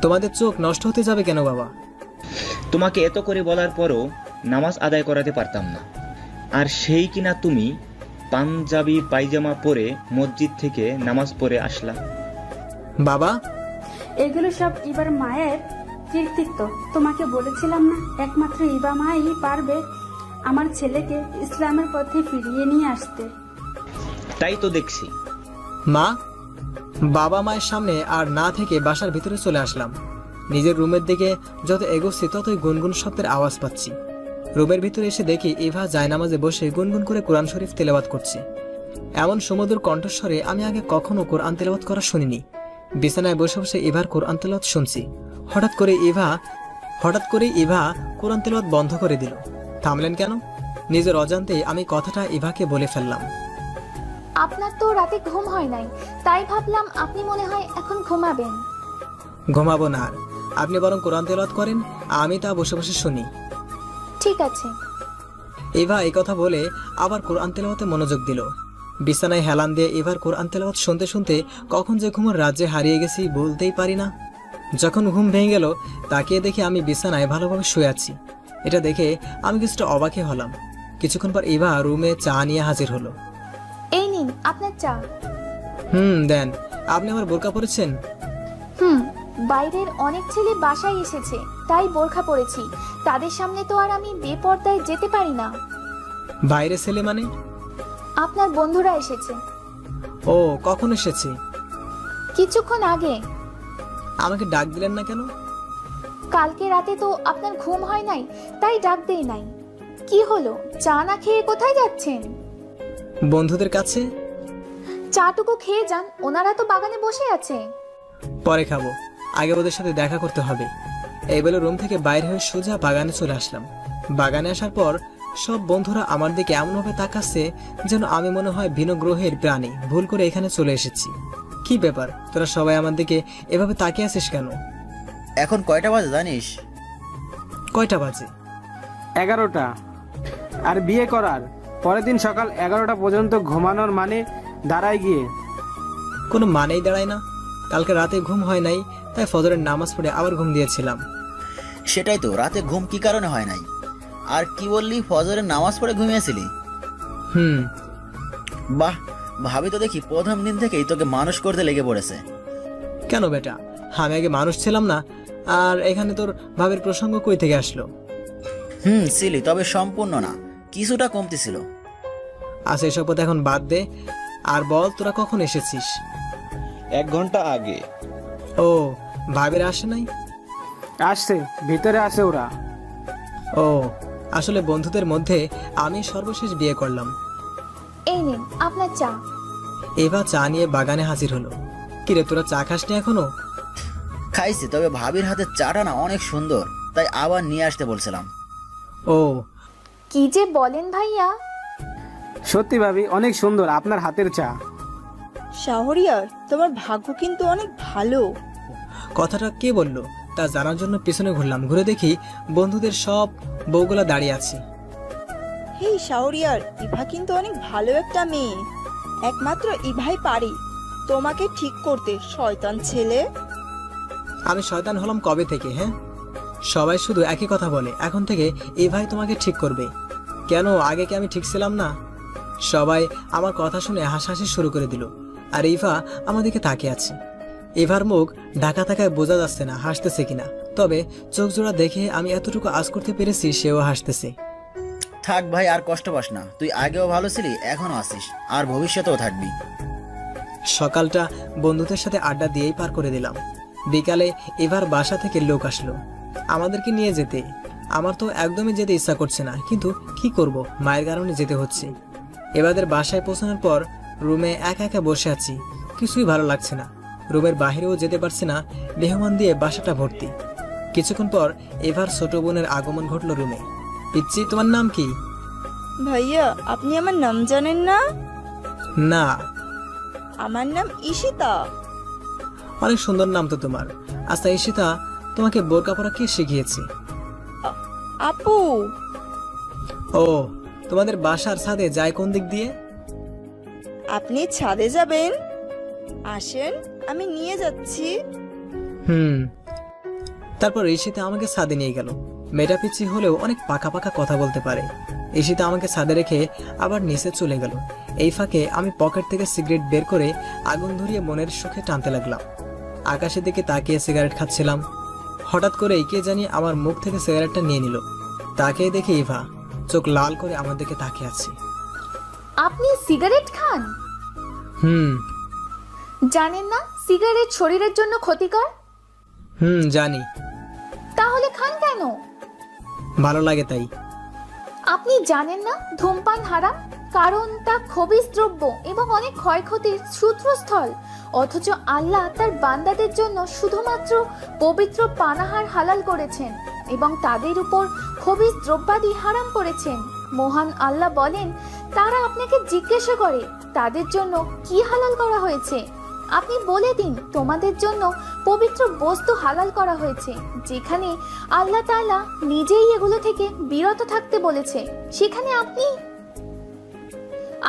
তোমাদের চোখ নষ্ট হতে যাবে কেন বাবা? তোমাকে এত করে বলার পরও নামাজ আদায় করাতে পারতাম না। আর সেই কিনা তুমি পাঞ্জাবি পায়জামা পরে মসজিদ থেকে নামাজ পড়ে আসলা। বাবা, এগুলো সব ইবার মায়ের কৃতিত্ব। তোমাকে বলেছিলাম না, একমাত্র ইবা মাই পারবে আমার ছেলেকে ইসলামের পথে ফিরিয়ে নিয়ে আসতে। তাই তো দেখছি। মা, বাবা মায়ের সামনে আর না থেকে বাসার ভিতরে চলে আসলাম। নিজের রুমের দিকে যত এগোচ্ছি ততই গুনগুন শব্দের আওয়াজ পাচ্ছি। রুমের ভিতরে এসে দেখি ইভা জায়নামাজে বসে গুনগুন করে কোরআন শরীফ তেলাওয়াত করছে। এমন সুমধুর কণ্ঠস্বরে আমি আগে কখনো কোরআন তেলাওয়াত করা শুনিনি। বিছানায় বসে বসে ইভার কোরআন তেলাওয়াত শুনছি। হঠাৎ করে ইভা কোরআন তেলাওয়াত বন্ধ করে দিল। থামলেন কেন? নিজের অজান্তেই আমি কথাটা ইভাকে বলে ফেললাম। আপনার তো রাতে ঘুম হয় নাই, তাই ভাবলাম আপনি মনে হয় এখন ঘুমাবেন। ঘুমাবো না, আর আপনি বরং কোরআন তেলাওয়াত করেন, আমি তা বসে বসে শুনি। ঠিক আছে। ইভা এই কথা বলে আবার কোরআন তেলাওয়াতে মনোযোগ দিল। বিছানায় হেলান দিয়ে এবার কোরআন তেলাওয়াত শুনতে শুনতে কখন যে ঘুমের রাজ্যে হারিয়ে গেছি বলতেই পারি না। যখন ঘুম ভেঙে গেল তাকিয়ে দেখি আমি বিছানায় ভালোভাবে শুয়ে আছি। এটা দেখে আমি কিছুটা অবাকই হলাম। কিছুক্ষণ পর ইভা রুমে চা নিয়ে হাজির হলো। এই নিন আপনার চা। দেন। আপনি আমার বোরকা পরেছেন? বাইরের অনেক ছেলে বাসায় এসেছে, তাই বোরখা পরেছি। তাদের সামনে তো আর আমি বেপরদায় যেতে পারি না। বাইরে ছেলে মানে? আপনার বন্ধুরা এসেছে। ও, কখন এসেছে? কিছুক্ষণ আগে। আমাকে ডাক দিলেন না কেন? কালকে রাতে তো আপনার ঘুম হয় নাই, তাই ডাক দেই নাই। কি হলো, চা না খেয়ে কোথায় যাচ্ছেন? বন্ধুদের কাছে। চাটুকু খেয়ে যান, ওনারা তো বাগানে বসে আছে। পরে খাবো, আগে ওদের সাথে দেখা করতে হবে। এই বলে রুম থেকে বাইরে হয়ে সোজা বাগানে চলে আসলাম। বাগানে আসার পর সব বন্ধুরা আমার দিকে এমনভাবে তাকাচ্ছে যেন আমি মনে হয় ভিন্ন গ্রহের প্রাণী, ভুল করে এখানে চলে এসেছি। কি ব্যাপার, তোরা সবাই আমার দিকে এভাবে তাকিয়ে আছিস কেন? এখন কয়টা বাজে জানিস? কয়টা বাজে? 11টা। আর বিয়ে করার পরের দিন সকাল 11টা পর্যন্ত ঘুমানোর মানে দাঁড়ায় গিয়ে? কোনো মানেই দাঁড়ায় না। কালকে রাতে ঘুম হয় নাই, তাই ফজরের নামাজ পড়ে আবার ঘুম দিয়েছিলাম। সেটাই তো, রাতে ঘুম কি কারণে হয় নাই? আর কি বললি, ফজরের নামাজ পড়ে ঘুমিয়েছিলি? বাহ, ভাবি তো দেখি প্রথম দিন থেকেই তোকে মানুষ করতে লেগে পড়েছে। কেন বেটা, আমি আগে মানুষ ছিলাম না? আর এখানে তোর ভাবের প্রসঙ্গ কই থেকে আসলো? ছিলি, তবে সম্পূর্ণ না, কিছুটা কমতি ছিল। আচ্ছা, এসব কথা এখন বাদ দে, আর বল তোরা কখন এসেছিস? 1 ঘন্টা আগে। ও, ভাবের আসে নাই? আসছে, ভিতরে আসে ওরা। ও, আসলে বন্ধুদের মধ্যে আমি সর্বশেষ বিয়ে করলাম। এই নিন আপনার চা। এবার চা নিয়ে বাগানে হাজির হলো। কিরে, তোরা চা খাসনি এখনো? খাইছি, তবে ভাবির হাতের চাটা না অনেক সুন্দর, তাই আবার নিয়ে আসতে বলছিলাম। ও, কি যে বলেন ভাইয়া। সত্যি ভাবি, অনেক সুন্দর আপনার হাতের চা। শাহরিয়ার, তোমার ভাগ্য কিন্তু অনেক ভালো। কথাটা কে বললো তা জানার জন্য পেছনে ঘুরলাম। ঘুরে দেখি বন্ধুদের সব বউগুলা দাঁড়িয়ে আছে। হেই শাহরিয়ার, ইভা কিন্তু অনেক ভালো একটা মেয়ে। একমাত্র ইভাই পারি তোমাকে ঠিক করতে, শয়তান ছেলে। আমি শয়তান হলাম কবে থেকে? সবাই শুধু একই কথা বলে, এখন থেকে এই ভাই তোমাকে ঠিক করবে। কেন, আগে কি আমি ঠিক ছিলাম না? সবাই আমার কথা শুনে হাসাহাসি শুরু করে দিল। আর ইভা আমাদেরকে তাকিয়ে আছে। ইভার মুখ ঢাকা থাকায় বোঝা যাচ্ছে না হাসতেছে কিনা, তবে চোখ জোড়া দেখে আমি এতটুকু আজ করতে পেরেছি সেও হাসতেছে। থাক ভাই, আর কষ্ট পাস না, তুই আগেও ভালো ছিলি, এখনো আছিস, আর ভবিষ্যতেও থাকবি। সকালটা বন্ধুদের সাথে আড্ডা দিয়েই পার করে দিলাম। বিকালে এবার বাসা থেকে লোক আসলো আমাদেরকে নিয়ে যেতে। আমার তো একদমই যেতে ইচ্ছা করছে না, কিন্তু কি করব, মায়ের কারণে যেতে হচ্ছে। এবাদের বাসায় পৌঁছানোর পর রুমে একা একা বসে আছি, কিছুই ভালো লাগছে না। রুমের বাহিরেও যেতে পারছি না, মেহমান দিয়ে বাসাটা ভর্তি। কিছুক্ষণ পর এবার ছোট বোনের আগমন ঘটলো রুমে। পিচ্চি, তোমার নাম কি? ভাইয়া, আপনি আমার নাম জানেন না? না। আমার নাম ঈশিতা। অনেক সুন্দর নাম তো তোমার। আচ্ছা ঈশিতা, তোমাকে বোরকা পরা কে শিখিয়েছে? আপু। ও, তোমাদের বাসার ছাদে যায় কোন দিক দিয়ে? আপনি ছাদে যাবেন? আসেন, আমি নিয়ে যাচ্ছি। তারপর ঈশিতা আমাকে ছাদে নিয়ে গেল। মেয়েটা পিচ্ছি হলেও অনেক পাকা পাকা কথা বলতে পারে। ঈশিতা আমাকে ছাদে রেখে আবার নিচে চলে গেল। এই ফাঁকে আমি পকেট থেকে সিগারেট বের করে আগুন ধরিয়ে মনের সুখে টানতে লাগলাম। আকাশের দিকে তাকিয়ে সিগারেট খাচ্ছিলাম। হঠাৎ করে কে জানি আমার মুখ থেকে সিগারেটটা নিয়ে নিল। তাকিয়ে দেখে ইভা চোখ লাল করে আমার দিকে তাকিয়ে আছে। আপনি সিগারেট খান? জানেন না সিগারেট শরীরের জন্য ক্ষতিকর? জানি। তাহলে খান কেন? ভালো লাগে তাই। আপনি জানেন না ধূমপান হারাম, কারণ তা খবিস দ্রব্য এবং অনেক ক্ষয়ক্ষতির সূত্রস্থল। অথচ আল্লাহ তার বান্দাদের জন্য শুধুমাত্র পবিত্র পানাহার হালাল করেছেন এবং তাদের উপর খবিস দ্রব্যাদি হারাম করেছেন। মহান আল্লাহ বলেন, তারা আপনাকে জিজ্ঞাসা করে তাদের জন্য কি হালাল করা হয়েছে। আপনি বলে দিন তোমাদের জন্য পবিত্র বস্তু হালাল করা হয়েছে, যেখানে আল্লাহ তাআলা নিজেই এগুলো থেকে বিরত থাকতে বলেছে। সেখানে আপনি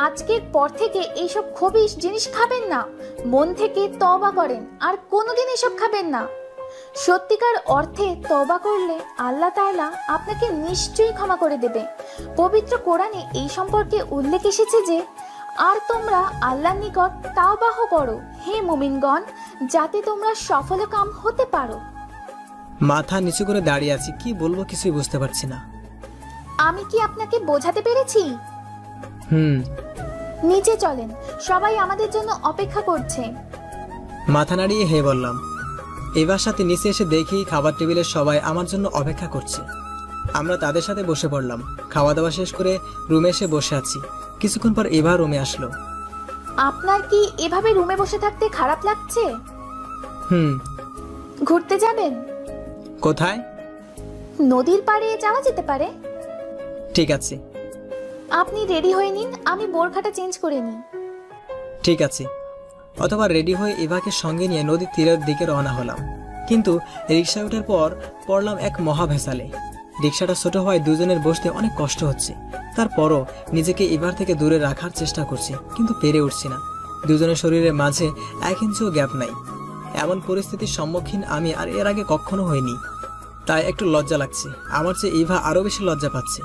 আজকের পর থেকে এইসব খবিশ জিনিস খাবেন না। মন থেকে তওবা করেন আর কোনোদিন এসব খাবেন না। সত্যিকার অর্থে তওবা করলে আল্লাহ তাআলা আপনাকে নিশ্চয়ই ক্ষমা করে দেবে। পবিত্র কোরআনে এই সম্পর্কে উল্লেখ এসেছে যে, আর তোমরা আল্লাহর নিকট তাওবাহ করো হে মুমিনগণ, যাতে তোমরা সফলকাম হতে পারো। মাথা নিচু করে দাঁড়িয়ে আছি, কি বলবো কিছুই বুঝতে পারছি না। আমি কি আপনাকে বোঝাতে পেরেছি? নিচে চলেন, সবাই আমাদের জন্য অপেক্ষা করছে। মাথা নাড়িয়ে হে বললাম। এবার সাথে নিচে এসে দেখি খাবার টেবিলে সবাই আমার জন্য অপেক্ষা করছে। আমরা তাদের সাথে বসে পড়লাম। খাওয়া দাওয়া শেষ করে রুমে এসে বসে আছি। কিছুক্ষণ পর এবার রুমে আসলো। আপনার কি এভাবে রুমে বসে থাকতে খারাপ লাগছে? ঘুরতে যাবেন? কোথায়? নদীর পাড়ে যাওয়া যেতে পারে। ঠিক আছে। আপনি রেডি হয়ে নিন, আমি বোরখাটা চেঞ্জ করে নিই। ঠিক আছে। অথবা রেডি হয়ে এভাকে সঙ্গে নিয়ে নদীর তীরের দিকে রওনা হলাম। কিন্তু রিক্সায় ওঠার পর পড়লাম এক মহা ভেসালে। রিক্সাটা ছোট হওয়ায় দুজনের বসতে অনেক কষ্ট হচ্ছে। তারপরও নিজেকে এবার থেকে দূরে রাখার চেষ্টা করছি, কিন্তু পেরে উঠছি না। দুজনের শরীরের মাঝে 1 ইঞ্চিও গ্যাপ নাই। এমন পরিস্থিতির সম্মুখীন আমি আর এর আগে কখনো হইনি, তাই একটু লজ্জা লাগছে। আমার চেয়ে ইভা আরো বেশি লজ্জা পাচ্ছে।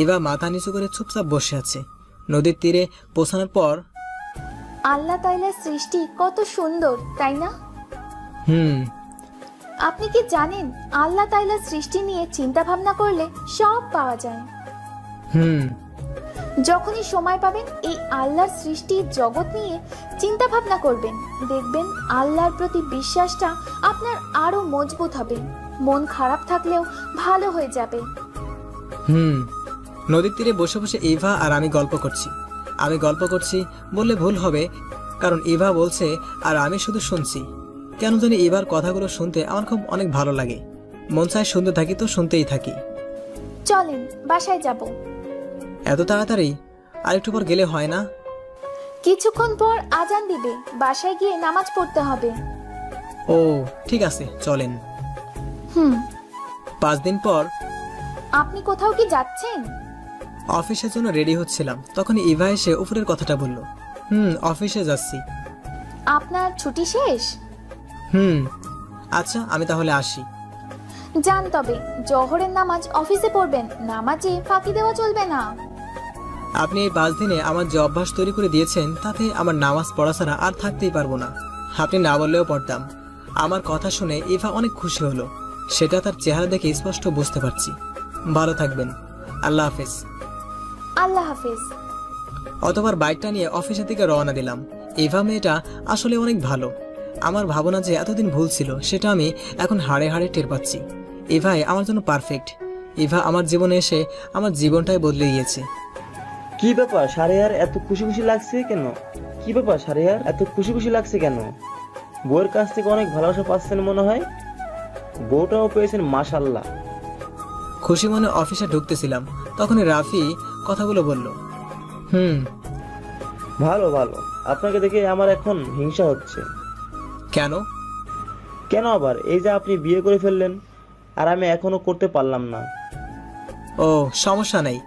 ইভা মাথা নিচু করে চুপচাপ বসে আছে। নদীর তীরে পৌঁছানোর পর আল্লাহ তাআলার সৃষ্টি কত সুন্দর, তাই না? আপনি কি জানেন আল্লাহ তাআলার সৃষ্টি নিয়ে চিন্তা ভাবনা করলে সব পাওয়া যায়। যখনই সময় পাবেন এই আল্লাহর সৃষ্টির জগৎ নিয়ে চিন্তা ভাবনা করবেন, দেখবেন আল্লাহর প্রতি বিশ্বাসটা আপনার আরো মজবুত হবে। মন খারাপ থাকলেও ভালো হয়ে যাবে। নদীর তীরে বসে বসে ইভা আর আমি গল্প করছি। আমি গল্প করছি বললে ভুল হবে, কারণ ইভা বলছে আর আমি শুধু শুনছি। কেন জানি ইভার কথাগুলো শুনতে আমার খুব অনেক ভালো লাগে। মন চায় শুনতে থাকি তো শুনতেই থাকি। চলেন বাসায় যাব। এত তাড়াতাড়ি? আর একটু পর গেলে হয় না? কিছুক্ষণ পর আজান দিবে, বাসায় গিয়ে নামাজ পড়তে হবে। ও ঠিক আছে, চলেন। 5 দিন পর। আপনি কোথাও কি যাচ্ছেন? অফিসের জন্য রেডি হচ্ছিলাম, তখন ইভা এসে উপরের কথাটা বলল। অফিসে যাচ্ছি। আপনার ছুটি শেষ? আচ্ছা, আমি তাহলে আসি। যান, তবে জোহরের নামাজ অফিসে পড়বেন, নামাজে ফাঁকি দেওয়া চলবে না। আপনি এই 5 দিনে আমার যে অভ্যাস তৈরি করে দিয়েছেন, তাতে আমার নামাজ পড়া ছাড়া আর থাকতেই পারবো না। আপনি না বললেও পড়তাম। আমার কথা শুনে ইভা অনেক খুশি হলো, সেটা তার চেহারা দেখে স্পষ্ট বুঝতে পারছি। ভালো থাকবেন, আল্লাহ হাফেজ। আল্লাহ হাফেজ। অতবার বাইকটা নিয়ে অফিসের দিকে রওনা দিলাম। ইভা মেয়েটা আসলে অনেক ভালো। আমার ভাবনা যে এতদিন ভুল ছিল, সেটা আমি এখন হাড়ে হাড়ে টের পাচ্ছি। ইভাই আমার জন্য পারফেক্ট। ইভা আমার জীবনে এসে আমার জীবনটাই বদলে দিয়েছে। কি ব্যাপার শাহরিয়ার, এত খুশি খুশি লাগছে কেন? কি ব্যাপার শাহরিয়ার, এত খুশি খুশি লাগছে কেন? বউয়ের কাছ থেকে অনেক ভালোবাসা পাচ্ছেন মনে হয়। বউটাও পেয়েছেন, মাশাআল্লাহ। খুশি মনে অফিসে ঢুকতেছিলাম, তখনই রাফি কথাগুলো বলল। ভালো ভালো, আপনাকে দেখে আমার এখন হিংসা হচ্ছে। কেন? কেন আবার? এই যে আপনি বিয়ে করে ফেললেন, আর আমি এখনো করতে পারলাম না। ও সমস্যা নাই,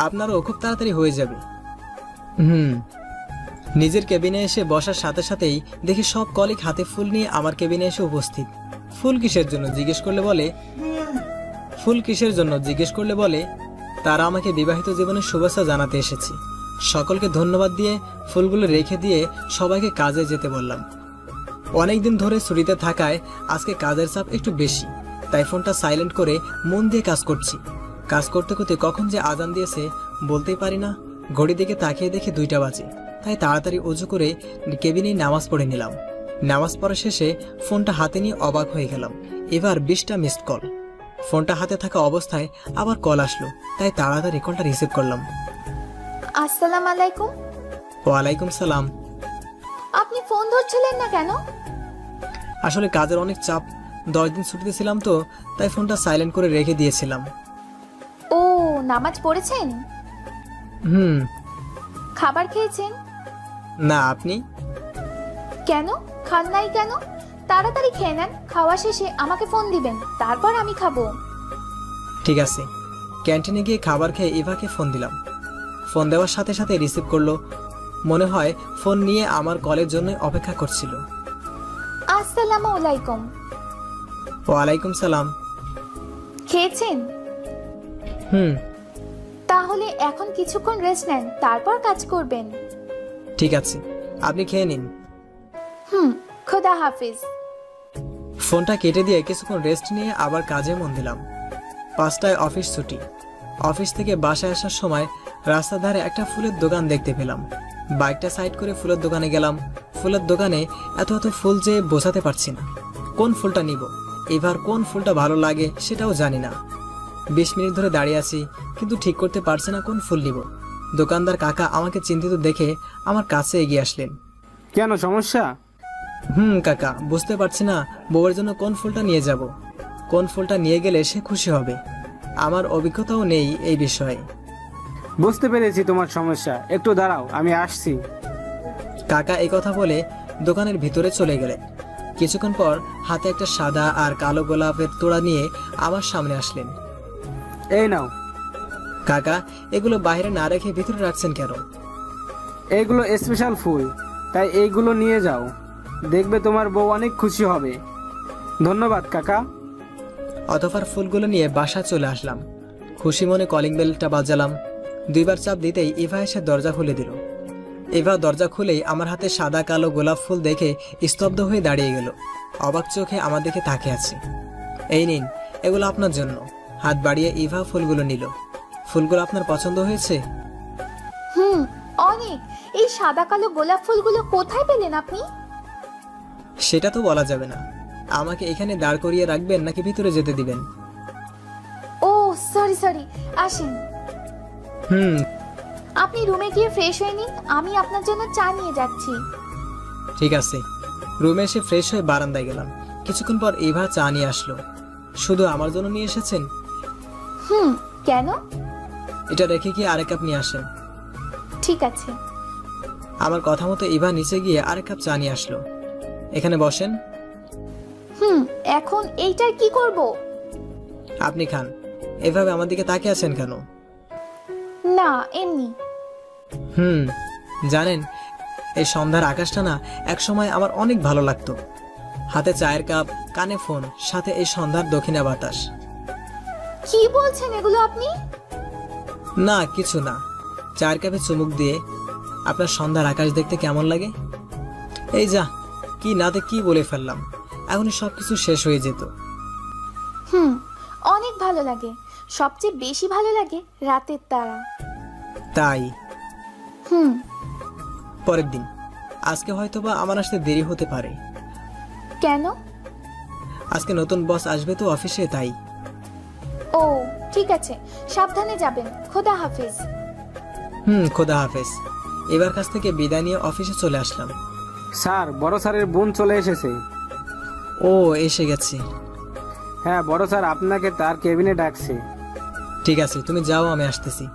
আপনারও খুব তাড়াতাড়ি হয়ে যাবে। নিজের কেবিনে এসে বসার সাথে সাথেই দেখি সব কলিগ হাতে ফুল নিয়ে আমার কেবিনে এসে উপস্থিত। ফুল কিসের জন্য জিজ্ঞেস করলে বলে তারা আমাকে বিবাহিত জীবনের শুভেচ্ছা জানাতে এসেছি। সকলকে ধন্যবাদ দিয়ে ফুলগুলো রেখে দিয়ে সবাইকে কাজে যেতে বললাম। অনেকদিন ধরে ছুটিতে থাকায় আজকে কাজের চাপ একটু বেশি, তাই ফোনটা সাইলেন্ট করে মন দিয়ে কাজ করছি। কাজ করতে করতে কখন যে আজান দিয়েছে বলতেই পারি না। ঘড়ির দিকে তাকিয়ে দেখে 2টা বাজে, তাই তাড়াতাড়ি অজু করে কেবিনেই নামাজ পড়ে নিলাম। নামাজ পড়া শেষে ফোনটা হাতে নিয়ে অবাক হয়ে গেলাম। এবার 20টা মিসড কল। ফোনটা হাতে থাকা অবস্থায় আবার কল আসলো, তাই তাড়াতাড়ি কলটা রিসিভ করলাম। আসসালামু আলাইকুম। ওয়ালাইকুম সালাম। আপনি ফোন ধরছিলেন না কেন? আসলে কাজের অনেক চাপ, 10 দিন ছুটিতে ছিলাম তো, তাই ফোনটা সাইলেন্ট করে রেখে দিয়েছিলাম। ও, নামাজ পড়েছেন? হুম। খাবার খেয়েছেন? না, আপনি? কেন খান নাই কেন? তাড়াতাড়ি খেয়ে নেন, খাওয়া শেষে আমাকে ফোন দিবেন, তারপর আমি খাবো। ঠিক আছে। ক্যান্টিনে গিয়ে খাবার খেয়ে ইভাকে ফোন দিলাম। ফোন দেওয়ার সাথে সাথে রিসিভ করলো। মনে হয় ফোন নিয়ে আমার কলের জন্য অপেক্ষা করছিল। আসসালামু আলাইকুম। ওয়ালাইকুম সালাম। খেয়েছেন? হুম। তাহলে এখন কিছুক্ষণ রেস্ট নেন, তারপর কাজ করবেন। ঠিক আছে, আপনি খেয়ে নিন। খোদা হাফিজ। ফোনটা কেটে দিয়ে কিছুক্ষণ রেস্ট নিয়ে আবার কাজে মন দিলাম। 5টায় অফিস ছুটি। অফিস থেকে বাসায় আসার সময় রাস্তার ধারে একটা ফুলের দোকান দেখতে পেলাম। বাইকটা সাইড করে ফুলের দোকানে গেলাম। ফুলের দোকানে এত ফুল যে বোঝাতে পারছি না। কোন ফুলটা নিব, এবার কোন ফুলটা ভালো লাগে সেটাও জানি না। 20 মিনিট ধরে দাঁড়িয়ে আছি, কিন্তু ঠিক করতে পারছি না কোন ফুল নিব। দোকানদার কাকা আমাকে চিন্তিত দেখে আমার কাছে এগিয়ে আসলেন। কেন, সমস্যা? কাকা, বুঝতে পারছি না বউয়ের জন্য কোন ফুলটা নিয়ে যাব। কোন ফুলটা নিয়ে গেলে সে খুশি হবে। আমার অভিজ্ঞতাও নেই এই বিষয়ে। বুঝতে পেরেছি তোমার সমস্যা, একটু দাঁড়াও, আমি আসছি। কাকা এই কথা বলে দোকানের ভিতরে চলে গেলেন। কিছুক্ষণ পর হাতে একটা সাদা আর কালো গোলাপের তোড়া নিয়ে আমার সামনে আসলেন। এই নাও। কাকা, এগুলো বাইরে না রেখে ভিতরে রাখছেন কেন? এইগুলো স্পেশাল ফুল, তাই এইগুলো নিয়ে যাও, দেখবে তোমার বউ অনেক খুশি হবে। ধন্যবাদ কাকা। অতঃপর ফুলগুলো নিয়ে বাসা চলে আসলাম। খুশি মনে কলিং বেলটা বাজালাম। 2বার চাপ দিতেই ইভা এসে দরজা খুলে দিল। ইভা দরজা খুলেই আমার হাতে সাদা কালো গোলাপ ফুল দেখে স্তব্ধ হয়ে দাঁড়িয়ে গেল। অবাক চোখে আমার দিকে তাকিয়ে আছে। এই নিন, এগুলো আপনার জন্য। হাত বাড়িয়ে ইভা ফুলগুলো নিল। ফুলগুলো আপনার পছন্দ হয়েছে? অনেক। এই সাদা কালো গোলাপ ফুলগুলো কোথায় পেলেন আপনি? সেটা তো বলা যাবে না। আমাকে এখানে দাঁড় করিয়ে রাখবেন নাকি ভিতরে যেতে দিবেন? ও সরি, আসেন। আপনি রুমে গিয়ে ফ্রেশ হয়ে নিন, আমি আপনার জন্য চা নিয়ে যাচ্ছি। ঠিক আছে। রুমে এসে ফ্রেশ হয়ে বারান্দায় গেলাম। কিছুক্ষণ পর ইভা চা নিয়ে আসলো। শুধু আমার জন্য নিয়ে এসেছেন? কেন? এটা রেখে গিয়ে আরেক কাপ নিয়ে আসেন। ঠিক আছে। আমার কথা মতো ইভা নিচে গিয়ে আরেক কাপ চা নিয়ে আসলো। এখানে বসেন। এখন এইটার কি করব? আপনি খান। এভাবে আমার দিকে তাকিয়ে আছেন কেন? না, এমনি। জানেন, এই সন্ধ্যার আকাশটা না একসময় আমার অনেক ভালো লাগতো। হাতে চায়ের কাপ, কানে ফোন, সাথে এই সন্ধ্যার দক্ষিণা বাতাস। কি বলছেন এগুলো আপনি? না, কিছু না। চায়ের কাপে চুমুক দিয়ে আপনার সন্ধ্যার আকাশ দেখতে কেমন লাগে? এই যা, কি নাতে কি বলে ফেললাম। এখনই সবকিছু শেষ হয়ে যেত। অনেক ভালো লাগে। সবচেয়ে বেশি ভালো লাগে রাতের তারা। তাই? পরের দিন। আজকে হয়তোবা আমার আসতে দেরি হতে পারে। কেন? আজকে নতুন বস আসবে তো অফিসে, তাই। ও ঠিক আছে, সাবধানে যাবেন। খোদা হাফেজ। খোদা হাফেজ। এবার কাছ থেকে বিদায় নিয়ে অফিসে চলে আসলাম। স্যার, বড় স্যারের বোন চলে এসেছে। ও, এসে গেছে? হ্যাঁ, বড় স্যার আপনাকে তার কেবিনে ডাকছে। ঠিক আছে, তুমি যাও, আমি আসতেছি।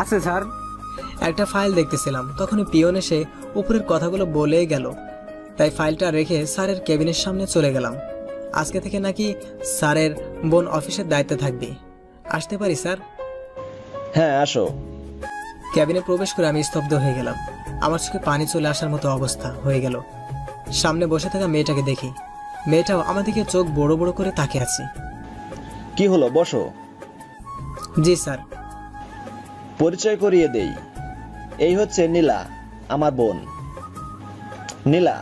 আছে স্যার। একটা ফাইল দেখতেছিলাম, তখনই পিয়ন এসে উপরের কথাগুলো বলে গেল, তাই ফাইলটা রেখে স্যারের কেবিনের সামনে চলে গেলাম। আজকে থেকে নাকি স্যারের বোন অফিসের দায়িত্বে থাকবে। আসতে পারি স্যার? হ্যাঁ, আসো। ক্যাবিনে প্রবেশ করে আমি স্তব্ধ হয়ে গেলাম। আমার চোখে পানি চলে আসার মতো অবস্থা হয়ে গেল। সামনে বসে থাকা মেয়েটাকে দেখি। মেয়েটাও আমার দিকে চোখ বড় বড় করে তাকিয়ে আছে। কি হলো, বসো। জি স্যার। পরিচয় করিয়ে দেই, এই হচ্ছে নীলা, আমার বোন। নীলা,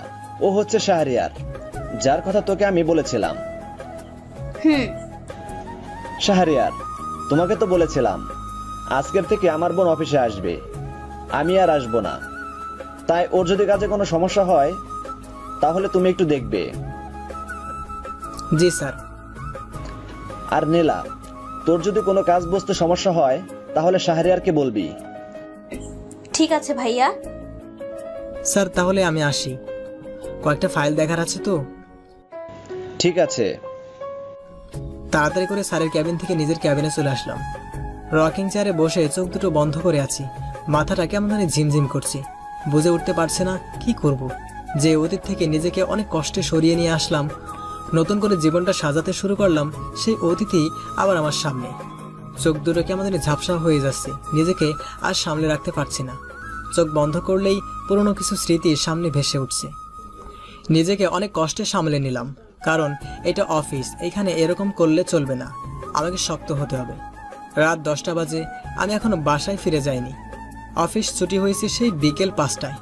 ও হচ্ছে শাহরিয়ার, যার কথা তোকে আমি বলেছিলাম। শাহরিয়ার, তোমাকে তো বলেছিলাম আজকের থেকে আমার বোন অফিসে আসবে, আমি আর আসবো না। তাই ওর যদি কাজে কোনো সমস্যা হয় তাহলে তুমি একটু দেখবে। জি স্যার। আর নীলা, তোর যদি কোনো কাজ বুঝতে সমস্যা হয় তাহলে শাহরিয়ারকে বলবি। ঠিক আছে ভাইয়া। স্যার তাহলে আমি আসি, কয়েকটা ফাইল দেখার আছে তো। ঠিক আছে। তাড়াতাড়ি করে স্যারের ক্যাবিন থেকে নিজের ক্যাবিনে চলে আসলাম। রকিং চেয়ারে বসে চোখ দুটো বন্ধ করে আছি, মাথাটা কেমন জানি ঝিমঝিম করছে, বুঝে উঠতে পারছে না কি করব। যে অতীত থেকে নিজেকে অনেক কষ্টে সরিয়ে নিয়ে আসলাম, নতুন করে জীবনটা সাজাতে শুরু করলাম, সেই অতীতই আবার আমার সামনে। চোখ দুটো কেমন জানি ঝাপসা হয়ে যাচ্ছে, নিজেকে আর সামলে রাখতে পারছি না। চোখ বন্ধ করলেই পুরনো কিছু স্মৃতি সামনে ভেসে উঠছে। নিজেকে অনেক কষ্টে সামলে নিলাম, কারণ এটা অফিস, এখানে এরকম করলে চলবে না, আমাকে শক্ত হতে হবে। রাত 10টা বাজে, আমি এখনো বাসায় ফিরে যাইনি। অফিস ছুটি হয়েছে সেই বিকেল 5টায়,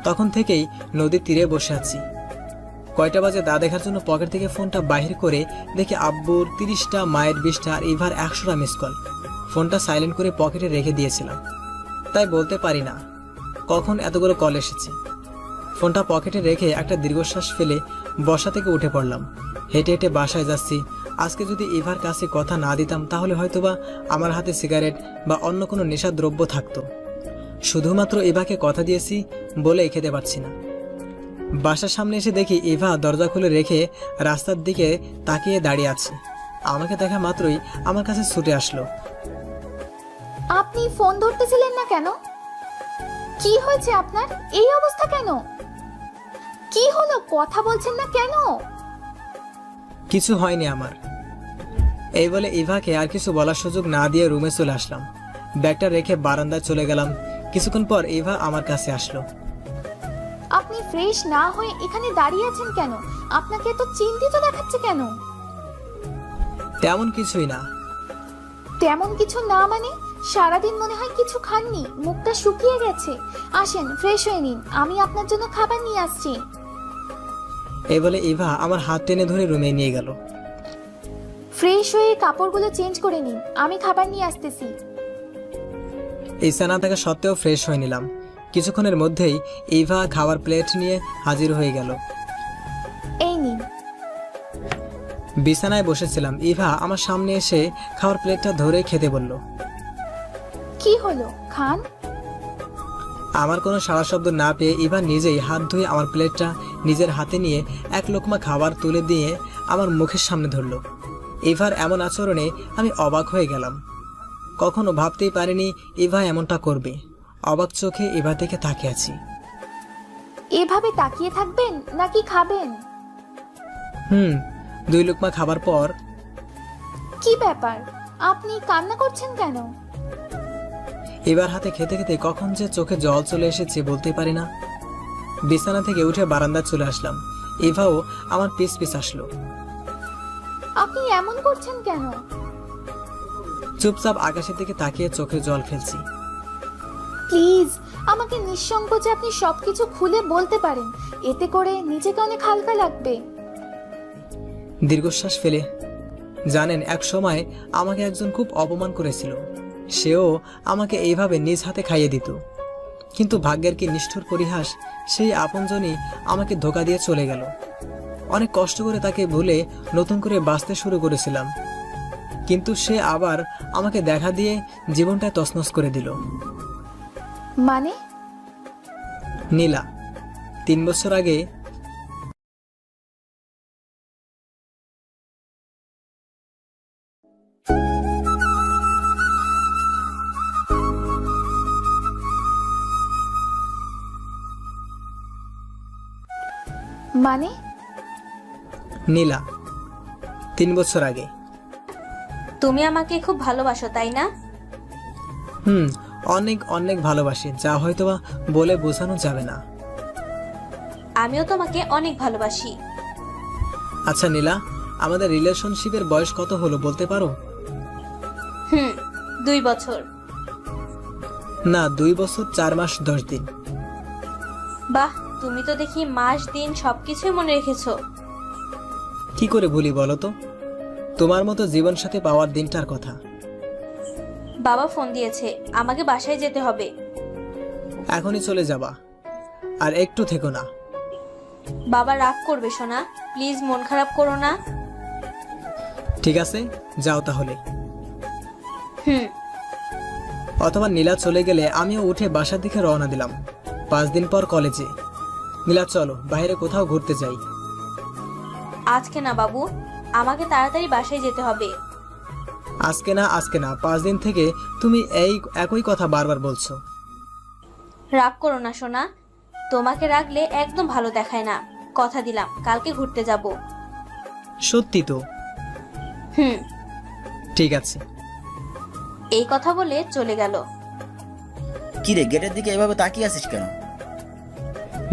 তখন থেকেই নদীর তীরে বসে আছি। কয়টা বাজে তা দেখার জন্য পকেট থেকে ফোনটা বাহির করে দেখি আব্বুর 30টা, মায়ের 20টা আর ইভার 100টা মিস কল। ফোনটা সাইলেন্ট করে পকেটে রেখে দিয়েছিলাম, তাই বলতে পারি না কখন এতগুলো কল এসেছে। ফোনটা পকেটে রেখে একটা দীর্ঘশ্বাস ফেলে বসা থেকে উঠে পড়লাম। হেঁটে হেঁটে বাসায় যাচ্ছি। আজকে যদি ইভার কাছে কথা না দিতাম তাহলে হয়তোবা আমার হাতে সিগারেট বা অন্য কোনো নেশার দ্রব্য থাকতো। শুধুমাত্র ইভাকে কথা দিয়েছি বলেই খেতে পারছি না। বাসার সামনে এসে দেখি ইভা দরজা খুলে রেখে রাস্তার দিকে তাকিয়ে দাঁড়িয়ে আছে। আমাকে দেখা মাত্রই আমার কাছে ছুটে আসলো। আপনি ফোন ধরতেছিলেন না কেন? কি হয়েছে আপনার? এই অবস্থা কেন? কি হলো, কথা বলছেন না কেন? কিছু হয়নি আমার, এই বলে ইভাকে আর কিছু বলার সুযোগ না দিয়ে রুমে চলে আসলাম। ব্যাগটা রেখে বারান্দায় চলে গেলাম। কিছুক্ষণ পর ইভা আমার কাছে আসলো। আপনি ফ্রেশ না হয়ে এখানে দাঁড়িয়ে আছেন কেন? আপনাকে তো চিন্তিত দেখাচ্ছে কেন? তেমন কিছুই না। তেমন কিছু না মানে? সারাদিন মনে হয় কিছু খাননি, মুখটা শুকিয়ে গেছে। আসেন, ফ্রেশ হয়ে নিন, আমি আপনার জন্য খাবার নিয়ে আসছি। এই বলে ইভা আমার হাত টেনে ধরে রুমে নিয়ে গেল। ফ্রেশ হয়ে কাপড়গুলো চেঞ্জ করে নিন, আমি খাবার নিয়ে আসতেছি। ইচ্ছা না থাকা সত্ত্বেও ফ্রেশ হয়ে নিলাম। কিছুক্ষণের মধ্যেই ইভা খাবার প্লেট নিয়ে হাজির হয়ে গেল। এই নিন। বিছানায় বসেছিলাম, ইভা আমার সামনে এসে খাবার প্লেটটা ধরে খেতে বলল। কি হলো, খান। আমার কোনো সাড়া শব্দ না পেয়ে ইভা নিজেই হাত ধুয়ে আমার প্লেটটা নিজের হাতে নিয়ে এক লোকমা খাবার তুলে দিয়ে আমার মুখের সামনে ধরল। ইভার এমন আচরণে আমি অবাক হয়ে গেলাম। কখনো ভাবতেই পারিনি ইভা এমনটা করবে। অবাক চোখে ইভা থেকে তাকিয়ে আছি। এভাবে তাকিয়ে থাকবেন নাকি খাবেন? 2 লোকমা খাবার পর। কি ব্যাপার, আপনি কান্না করছেন কেন? এবার হাতে খেতে খেতে কখন যে চোখে জল চলে এসেছে বলতে পারি না। বিছানা থেকে উঠে বারান্দায় চলে আসলাম। ইভাও আমার পিছ পিছ আসলো। আপনি এমন করছেন কেন? চুপচাপ আকাশের দিকে তাকিয়ে চোখে জল ফেলছি। প্লিজ, আমাকে নিঃসংকোচে আপনি সবকিছু খুলে বলতে পারেন, এতে করে নিজেকে অনেক হালকা লাগবে। দীর্ঘশ্বাস ফেলে, জানেন এক সময় আমাকে একজন খুব অপমান করেছিল। সেও আমাকে এইভাবে নিজ হাতে খাইয়ে দিত, কিন্তু ভাগ্যের কি নিষ্ঠুর পরিহাস, সেই আপনজনই আমাকে ধোঁকা দিয়ে চলে গেল। অনেক কষ্ট করে তাকে ভুলে নতুন করে বাঁচতে শুরু করেছিলাম, কিন্তু সে আবার আমাকে দেখা দিয়ে জীবনটা তছনছ করে দিল। মানে? নীলা 3 বছর আগে মানে? নীলা 3 বছর আগে। তুমি আমাকে খুব ভালোবাসো তাই না? অনেক অনেক ভালোবাসি, যা হয়তোবা বলে বোঝানো যাবে না। আমিও তোমাকে অনেক ভালোবাসি। আচ্ছা নীলা, আমাদের রিলেশনশিপের বয়স কত হলো বলতে পারো? 2 বছর। না, 2 বছর 4 মাস 10 দিন। বাহ, তুমি তো দেখি মাস দিন সবকিছুই মনে রেখেছো। কি করে ভুলি বলো তো? তোমার মতো জীবন সাথী পাওয়ার দিনটার কথা। বাবা ফোন দিয়েছে, আমাকে বাসায় যেতে হবে। এখনই চলে যাবা, আর একটু থেকো না। বাবা রাগ করবে সোনা, প্লিজ মন খারাপ করো না। ঠিক আছে, যাও তাহলে। হুম। অথবা নীলা চলে গেলে আমিও উঠে বাসার দিকে রওনা দিলাম। 5 দিন পর কলেজে। নীলা চলো বাইরে কোথাও ঘুরতে যাই। আজকে না বাবু, আমাকে তাড়াতাড়ি বাসায় যেতে হবে। আজকে না, আজকে না, 5 দিন থেকে তুমি এই একই কথা বারবার বলছো। রাগ করো না সোনা, তোমাকে রাখলে একদম ভালো দেখায় না। কথা দিলাম কালকে ঘুরতে যাব। সত্যি তো? হুম। ঠিক আছে। এই কথা বলে চলে গেল। কি রে, গেটের দিকে এভাবে তাকিয়ে আছিস কেন?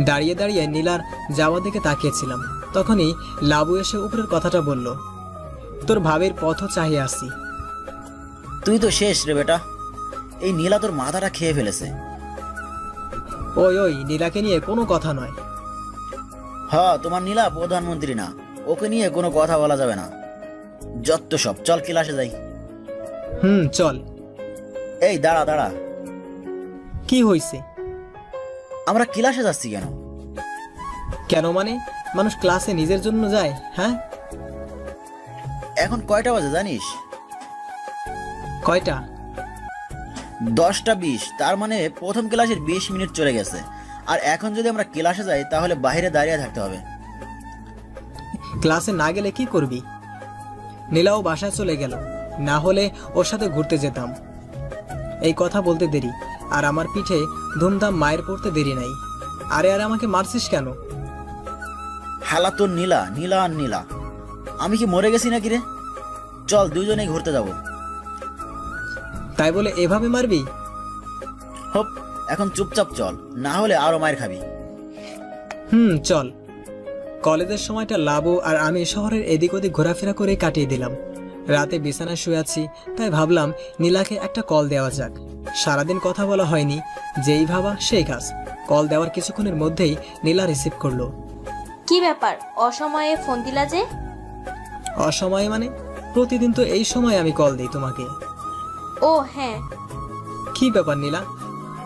দাঁড়িয়ে দাঁড়িয়ে নীলার যাওয়ার দিকে তাকিয়েছিলাম। তখনই লাবু এসে উপরের কথাটা বলল, তোর ভাবের পথও চাহিয়ে আসি। তুই তো শেষ রে বেটা, এই নীলা তোর মাথাটা খেয়ে ফেলেছে। ওই ওই, নীলাকে নিয়ে কোনো কথা নয়। তোমার নীলা প্রধানমন্ত্রী না, ওকে নিয়ে কোনো কথা বলা যাবে না। যত সব, চল ক্লাসে যাই। চল। এই দাঁড়া দাঁড়া, কি হয়েছে? আমরা ক্লাসে যাচ্ছি কেন? কেন মানে? মানুষ ক্লাসে নিজের জন্য যায়? হ্যাঁ, এখন কয়টা বাজে জানিস? কয়টা? 10টা 20। তার মানে প্রথম ক্লাসের 20 মিনিট চলে গেছে। আর এখন যদি আমরা ক্লাসে যাই তাহলে বাইরে দাঁড়িয়ে থাকতে হবে। ক্লাসে না গেলে কি করবি? নীলাও বাসায় চলে গেল, না হলে ওর সাথে ঘুরতে যেতাম। এই কথা বলতে দেরি আর আমার পিঠে ধুমধাম মায়ের পড়তে দেরি নাই। আরে আরে, আমাকে মারছিস কেন? হালা তোর নীলা, নীলা আর নীলা। আমি কি মরে গেছি নাকি রে? চল দুজনেই ঘুরতে যাব। তাই বলে এভাবে মারবি? হপ, এখন চুপচাপ চল, না হলে আরো মায়ের খাবি। চল। কলেজের সময়টা লাবু আর আমি শহরের এদিক ওদিক ঘোরাফেরা করে কাটিয়ে দিলাম। রাতে বিছানায় শুয়ে আছি, তাই ভাবলাম নীলাকে একটা কল দেওয়া যাক। সারাদিন কথা বলা হয়নি, যেই ভাবা সেই কাজ। কল দেওয়ার কিছুক্ষণের মধ্যেই নীলা রিসিভ করলো। কি ব্যাপার, অসময়ে ফোন দিলা যে? অসময়ে মানে? প্রতিদিন তো এই সময় আমি কল দিই তোমাকে। ও হ্যাঁ। কি ব্যাপার নীলা,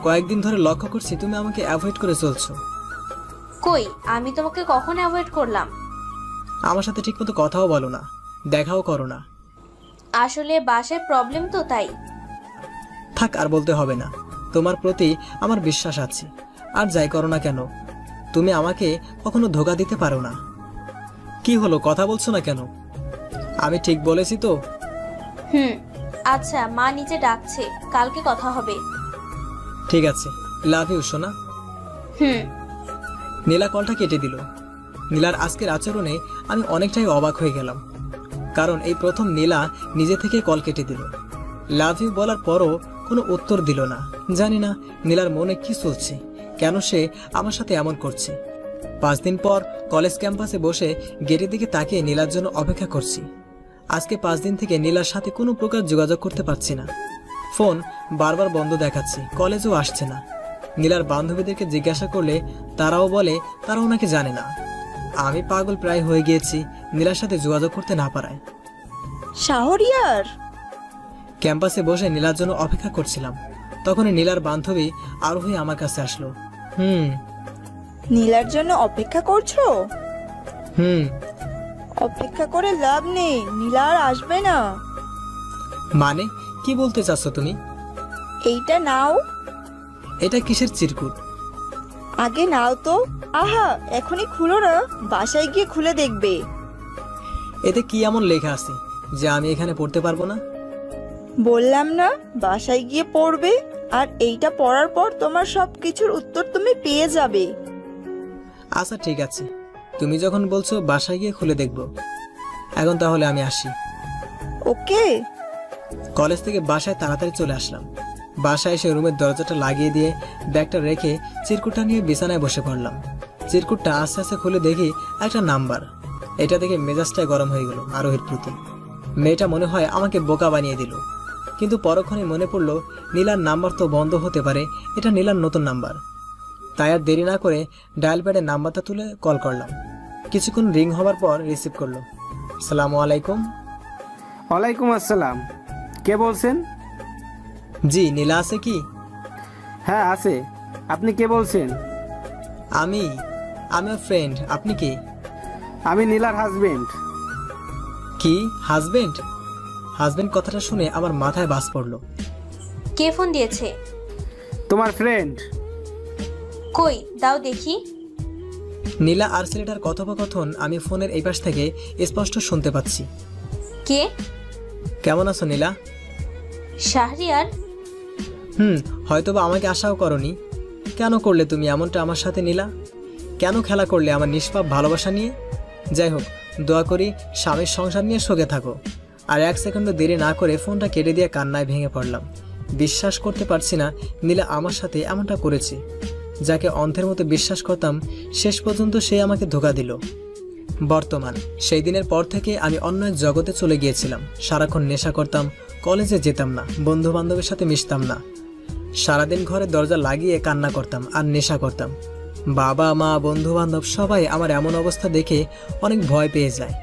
কয়েকদিন ধরে লক্ষ্য করছি তুমি আমাকে অ্যাভয়েড করে চলছো। কই, আমি তোমাকে কখন অ্যাভয়েড করলাম? আমার সাথে ঠিকমতো কথাও বলো না, দেখাও করো না। আসলে বাসায় প্রবলেম তো, তাই। থাক, আর বলতে হবে না। তোমার প্রতি আমার বিশ্বাস আছে, আর যাই করো না কেন তুমি আমাকে কখনো ধোঁকা দিতে পারো না। কি হলো, কথা বলছো না কেন? আমি ঠিক বলেছি তো? আচ্ছা, মা নিচে ডাকছে, কালকে কথা হবে। ঠিক আছে, লাভ ইউ সোনা। নীলা কলটা কেটে দিল। নীলার আজকের আচরণে আমি অনেকটাই অবাক হয়ে গেলাম, কারণ এই প্রথম নীলা নিজে থেকে কল কেটে দিল। লাভ ইউ বলার পরও কোনো উত্তর দিল না। জানি না নীলার মনে কি চলছে, কেন সে আমার সাথে এমন করছে। 5 দিন পর কলেজ ক্যাম্পাসে বসে গেটের দিকে তাকিয়ে নীলার জন্য অপেক্ষা করছি। আজকে 5 দিন থেকে নীলার সাথে কোনো প্রকার যোগাযোগ করতে পারছি না। ফোন বারবার বন্ধ দেখাচ্ছে, কলেজেও আসছে না। নীলার বান্ধবীদেরকে জিজ্ঞাসা করলে তারাও বলে তারাও নাকি জানে না। আমি পাগল প্রায় হয়ে গিয়েছি নীলার সাথে যোগাযোগ করতে না পারায়। শাহরিয়ার, ক্যাম্পাসে বসে নীলার জন্য অপেক্ষা করছিলাম, তখনই নীলার বান্ধবী আরোহী আমার কাছে আসলো। নীলার জন্য অপেক্ষা করছো? অপেক্ষা করে লাভ নেই, নীলা আর আসবে না। মানে কি বলতে চাচ্ছ তুমি? এইটা নাও। এটা কিসের চিরকুট? আগে নাও তো। আহা, এখনই খুলো না, বাসায় গিয়ে খুলে দেখবে। এতে কি এমন লেখা আছে যে আমি এখানে পড়তে পারবো না? বললাম না, বাসায় গিয়ে পড়বে, আর এইটা পড়ার পর তোমার সবকিছুর উত্তর তুমি পেয়ে যাবে। আচ্ছা ঠিক আছে, তুমি যখন বলছো বাসায় গিয়ে খুলে দেখবো। এখন তাহলে আমি আসি। ওকে। কলেজ থেকে বাসায় তাড়াতাড়ি চলে আসলাম। বাসায় এসে রুমের দরজাটা লাগিয়ে দিয়ে ব্যাগটা রেখে চিরকুটটা নিয়ে বিছানায় বসে পড়লাম। চিরকুটটা আস্তে আস্তে খুলে দেখি একটা নাম্বার। এটা দেখে মেজাজটাই গরম হয়ে গেল আরোহীর প্রতি। মেয়েটা মনে হয় আমাকে বোকা বানিয়ে দিল। কিন্তু পরক্ষণে মনে পড়ল নীলার নাম্বার তো বন্ধ হতে পারে, এটা নীলার নতুন নাম্বার। তাই আর দেরি না করে ডায়াল প্যাডে নাম্বারটা তুলে কল করলাম। কিছুক্ষণ রিং হওয়ার পর রিসিভ করলো। আসসালামু আলাইকুম। ওয়ালাইকুম আসসালাম। কে বলছেন? জি, নীলা আছে কি? হ্যাঁ আছে। আপনি কে বলছেন? আমি ওর ফ্রেন্ড। আপনি কি? আমি নীলার হাজবেন্ড। কি হাজবেন্ড? হাজবেন্ড কথাটা শুনে আমার মাথায় বাজ পড়লো। কে ফোন দিয়েছে? তোমার ফ্রেন্ড। কই দাও দেখি। নীলা আর ছেলেটার কথোপকথন আমি ফোনের এই পাশ থেকে স্পষ্ট শুনতে পাচ্ছি। কে? কেমন আছো নীলা? শাহরিয়ার? হয়তোবা আমাকে আশাও করনি। কেন করলে তুমি এমনটা আমার সাথে নীলা? কেন খেলা করলে আমার নিষ্পাপ ভালোবাসা নিয়ে? যাই হোক, দোয়া করি স্বামীর সংসার নিয়ে শোকে থাকো। আর 1 সেকেন্ডও দেরি না করে ফোনটা কেটে দিয়ে কান্নায় ভেঙে পড়লাম। বিশ্বাস করতে পারছি না নীলা আমার সাথে এমনটা করেছে। যাকে অন্ধের মতো বিশ্বাস করতাম, শেষ পর্যন্ত সে আমাকে ধোঁকা দিল। বর্তমান সেই দিনের পর থেকে আমি অন্য এক জগতে চলে গিয়েছিলাম। সারাক্ষণ নেশা করতাম, কলেজে যেতাম না, বন্ধু বান্ধবের সাথে মিশতাম না। সারাদিন ঘরে দরজা লাগিয়ে কান্না করতাম আর নেশা করতাম। বাবা মা বন্ধু বান্ধব সবাই আমার এমন অবস্থা দেখে অনেক ভয় পেয়ে যায়।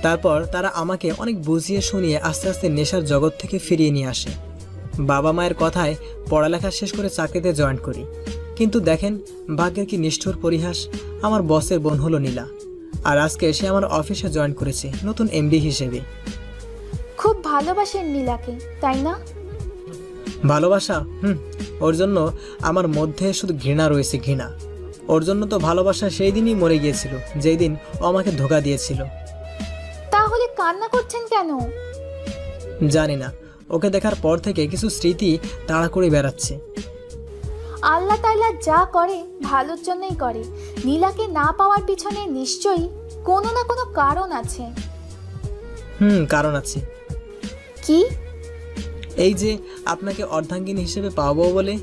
তারপর তারা আমাকে অনেক বুঝিয়ে শুনিয়ে আস্তে আস্তে নেশার জগৎ থেকে ফিরিয়ে নিয়ে আসে। বাবা মায়ের কথায় পড়ালেখা শেষ করে চাকরিতে জয়েন করি। কিন্তু দেখেন ভাগ্যের কি নিষ্ঠুর পরিহাস, আমার বসের বোন হলো নীলা। আর আজকে সে আমার অফিসে জয়েন করেছে নতুন এমডি হিসেবে। খুব ভালোবাসেন নীলাকে, তাই না? ভালোবাসা? ওর জন্য আমার মধ্যে শুধু ঘৃণা রয়েছে, ঘৃণা। ওর জন্য তো ভালোবাসা সেই দিনই মরে গিয়েছিল যেই দিন ও আমাকে ধোঁকা দিয়েছিল। তাহলে কান্না করছেন কেন? জানি না, ওকে দেখার পর থেকে কিছু স্মৃতি তাড়া করে বেড়াচ্ছে। আল্লাহ তাআলা যা করে ভালোর জন্যই করে। নীলাকে না পাওয়ার পিছনে নিশ্চয়ই কোনো না কোনো কারণ আছে। কারণ আছে। কি? এই যে আপনাকে অর্ধাঙ্গিনী হিসেবে পাবো বলে।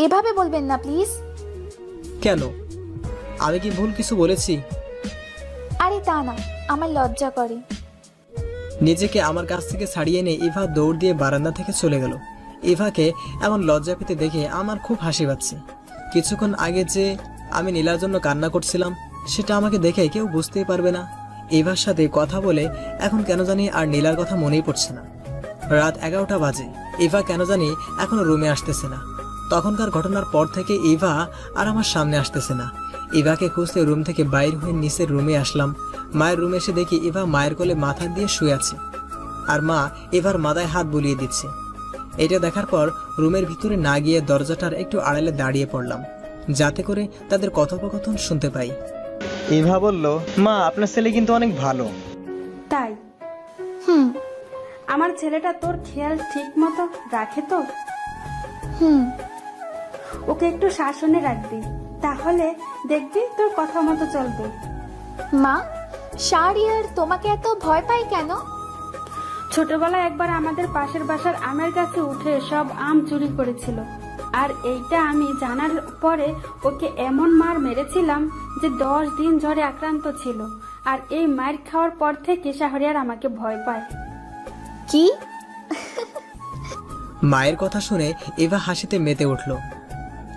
এভাবে বলবেন না প্লিজ। কেন, আমি কি ভুল কিছু বলেছি? আরে তা না, আমার লজ্জা করে। নিজেকে আমার কাছ থেকে ছাড়িয়ে নিয়ে ইভা দৌড় দিয়ে বারান্দা থেকে চলে গেল। ইভাকে এমন লজ্জা পেতে দেখে আমার খুব হাসি পাচ্ছে। কিছুক্ষণ আগে যে আমি নীলার জন্য কান্না করছিলাম, সেটা আমাকে দেখে কেউ বুঝতেই পারবে না। ইভার সাথে কথা বলে এখন কেন জানি আর নীলার কথা মনেই পড়ছে না। রাত 11টা বাজে। ইভা কেন জানি এখনো রুমে আসতেছে না। তখনকার ঘটনার পর থেকে ইভা আর আমার সামনে আসতেছে না। ইভাকে খুঁজতে রুম থেকে বাইর হয়ে নিচের রুমে আসলাম। মায়ের রুমে এসে দেখি ইভা মায়ের কোলে মাথা দিয়ে শুয়ে আছে, আর মা ইভার মাথায় হাত বুলিয়ে দিচ্ছে। এটা দেখার পর রুমের ভিতরে না গিয়ে দরজাটার একটু আড়ালে দাঁড়িয়ে পড়লাম, যাতে করে তাদের কথোপকথন শুনতে পাই। ইভা বলল, মা আপনার ছেলে কিন্তু অনেক ভালো। তাই? আমার ছেলেটা তোর খেয়াল ঠিক মতো রাখে তো? ওকে একটু শাসনে রাখবি, তাহলে দেখবি তোর কথা মতো চলবে। মা, শাহরিয়ার তোমাকে এত ভয় পায় কেন? ছোটবেলায় একবার আমাদের পাশের বাসার আমের গাছে উঠে সব আম চুরি করেছিল, আর এইটা আমি জানার পরে ওকে এমন মার মেরেছিলাম যে 10 দিন জ্বরে আক্রান্ত ছিল। আর এই মার খাওয়ার পর থেকে শাহরিয়ার আমাকে ভয় পায়। কি? মায়ের কথা শুনে ইভা হাসিতে মেতে উঠল,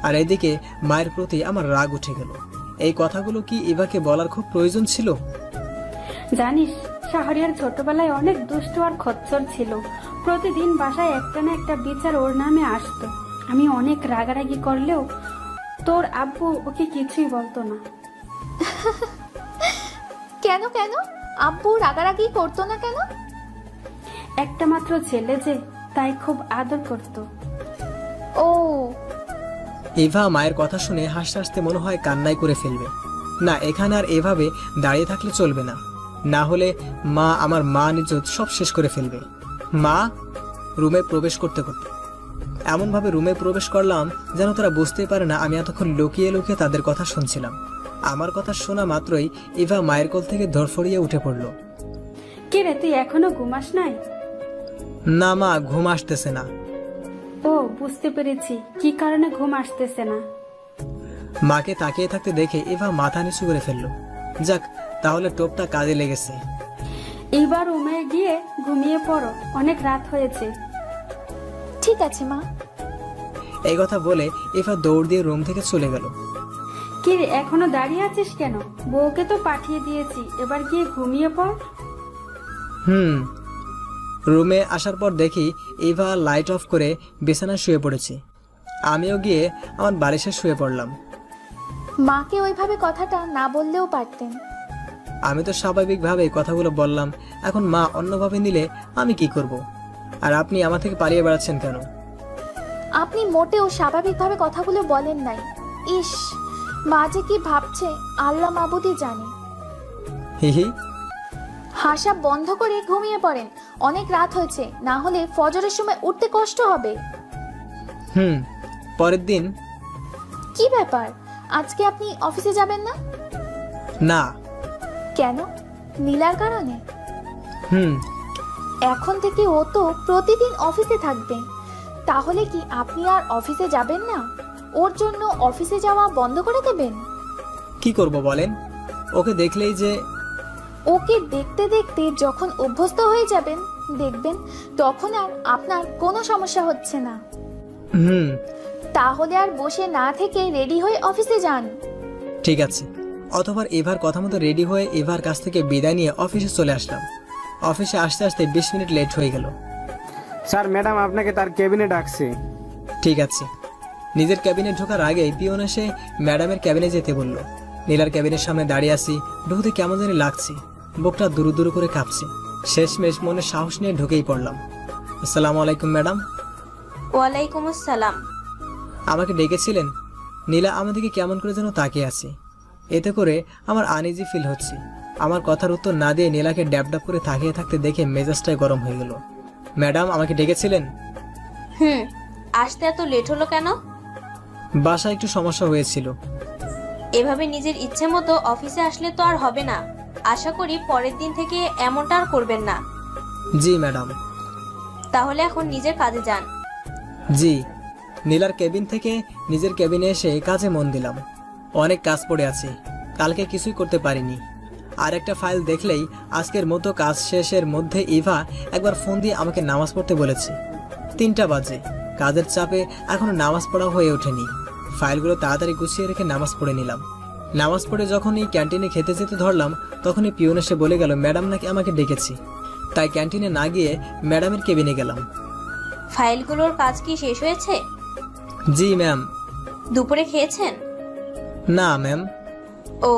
আর এদিকে মায়ের প্রতি আমার রাগ উঠে গেল। এই কথাগুলো কি ইভাকে বলার খুব প্রয়োজন ছিল? জানিস, শাহরিয়ার ছোটবেলায় অনেক দুষ্ট আর খচ্চর ছিল। প্রতিদিন বাসায় একটা না একটা বিচার ওর নামে আসতো। আমি অনেক রাগারাগি করলেও তোর আব্বু ওকে কিছুই বলতো না। কেন কেন আব্বু রাগারাগি করতো না কেন? একটা মাত্র ছেলে যে, তাই খুব আদর করতো। ও। ইভা মায়ের কথা শুনে হাসতে হাসতে মনে হয় কান্নাই করে ফেলবে। না, এখানে আর এভাবে দাঁড়িয়ে থাকলে চলবে না, না হলে মা আমার মান ইজ্জত সব শেষ করে ফেলবে। মা রুমে প্রবেশ করতে করতে এমনভাবে রুমে প্রবেশ করলাম যেন তারা বুঝতেই পারে না আমি এতক্ষণ লুকিয়ে লুকিয়ে তাদের কথা শুনছিলাম। আমার কথা শোনা মাত্রই ইভা মায়ের কোল থেকে ধরফড়িয়ে উঠে পড়ল। কে রে, তুই এখনো ঘুমাস নাই? না মা, ঘুম আসতেছে না। ও, বুঝতে পেরেছি কি কারণে ঘুম আসতেছে না। মাকে তাকিয়ে থাকতে দেখে ইভা মাথা নিচু করে ফেলল। যাক, তাহলে টোপটা কাজে লেগেছে। এবার রুমে গিয়ে ঘুমিয়ে পড়ো, অনেক রাত হয়েছে। ঠিক আছে মা। এই কথা বলে ইভা দৌড় দিয়ে রুম থেকে চলে গেল। কি রে, এখনো দাঁড়িয়ে আছিস কেন? বউকে তো পাঠিয়ে দিয়েছি, এবার গিয়ে ঘুমিয়ে পড়। রুমে আসার পর দেখি ইভা লাইট অফ করে বিছানায় শুয়ে পড়েছি। আমিও গিয়ে আমার বালিশে শুয়ে পড়লাম। মাকে ওইভাবে কথাটা না বললেও পারতেন। আমি তো স্বাভাবিকভাবে কথাগুলো বললাম, এখন মা অন্যভাবে নিলে আমি কি করব? আর আপনি আমার থেকে পালিয়ে বেড়াচ্ছেন কেন? আপনি মোটেও স্বাভাবিকভাবে কথাগুলো বলেন নাই। ইস, মা যে কি ভাবছে আল্লাহ মাবুদই জানে। হিহি। হাসা বন্ধ করে ঘুমিয়ে পড়েন, অনেক রাত হয়েছে, না হলে ফজরের সময় উঠতে কষ্ট হবে। পরের দিন। কি ব্যাপার, আজকে আপনি অফিসে যাবেন না? না। কেন? নীলার কারণে? হুম। এখন থেকে ও তো প্রতিদিন অফিসে থাকবে, তাহলে কি আপনি আর অফিসে যাবেন না? ওর জন্য অফিসে যাওয়া বন্ধ করে দেবেন? কি করব বলেন? ওকে দেখলেই যে। ওকে দেখতে দেখতে যখন অভ্যস্ত হয়ে যাবেন, দেখবেন তখন আর আপনার কোনো সমস্যা হচ্ছে না। তাহলে আর বসে না থেকে রেডি হয়ে অফিসে যান। ঠিক আছে। অতঃপর এভার কথা মতো রেডি হয়ে এভার কাছ থেকে বিদায় নিয়ে অফিসে চলে আসলাম। অফিসে আসতে আসতে 20 মিনিট লেট হয়ে গেল। স্যার, ম্যাডাম আপনাকে তার কেবিনে ডাকছে। ঠিক আছে। নিজের ক্যাবিনে ঢোকার আগে পিয়ন এসে ম্যাডামের ক্যাবিনে যেতে বলল। নীলার ক্যাবিনের সামনে দাঁড়িয়ে আছি, ঢুকতে কেমন জানি লাগছে, বুকটা দুরু দুরু করে কাঁপছে। শেষমেশ মনে সাহস নিয়ে ঢুকেই পড়লাম। আসসালামু আলাইকুম ম্যাডাম। ওয়ালাইকুম আসসালাম। আমাকে ডেকেছিলেন? নীলা আমাদেরকে কেমন করে যেন তাকিয়ে আছে, এতে করে আমার আনইজি ফিল হচ্ছে। আমার কথার উত্তর না দিয়ে নীলাকে ড্যাব ড্যাব করে তাকিয়ে থাকতে দেখে মেজাজটাই গরম হয়ে গেল। ম্যাডাম আমাকে ডেকেছিলেন? আসতে এত লেট হলো কেন? বাসায় একটু সমস্যা হয়েছিল। এভাবে নিজের ইচ্ছে মতো অফিসে আসলে তো আর হবে না। আশা করি পরের দিন থেকে এমনটা আর করবেন না। জি ম্যাডাম। তাহলে এখন নিজের কাজে যান। জি। নীলার কেবিন থেকে নিজের কেবিনে এসে কাজে মন দিলাম। অনেক কাজ পড়ে আছে, কালকে কিছুই করতে পারিনি। আর একটা ফাইল দেখলেই আজকের মতো কাজ শেষের মধ্যে ইভা একবার ফোন দিয়ে আমাকে নামাজ পড়তে বলেছে। 3টা বাজে, কাজের চাপে এখনো নামাজ পড়া হয়ে ওঠেনি। ফাইলগুলো তাড়াতাড়ি গুছিয়ে রেখে নামাজ পড়ে নিলাম। নামাজ পড়ে যখনই ক্যান্টিনে খেতে যেতে ধরলাম, তখনই পিয়ন এসে বলে গেল ম্যাডাম নাকি আমাকে ডেকেছি। তাই ক্যান্টিনে না গিয়ে ম্যাডামের কেবিনে গেলাম। ফাইলগুলোর কাজ কি শেষ হয়েছে? জি ম্যাম। দুপুরে খেয়েছেন? না ম্যাম। ও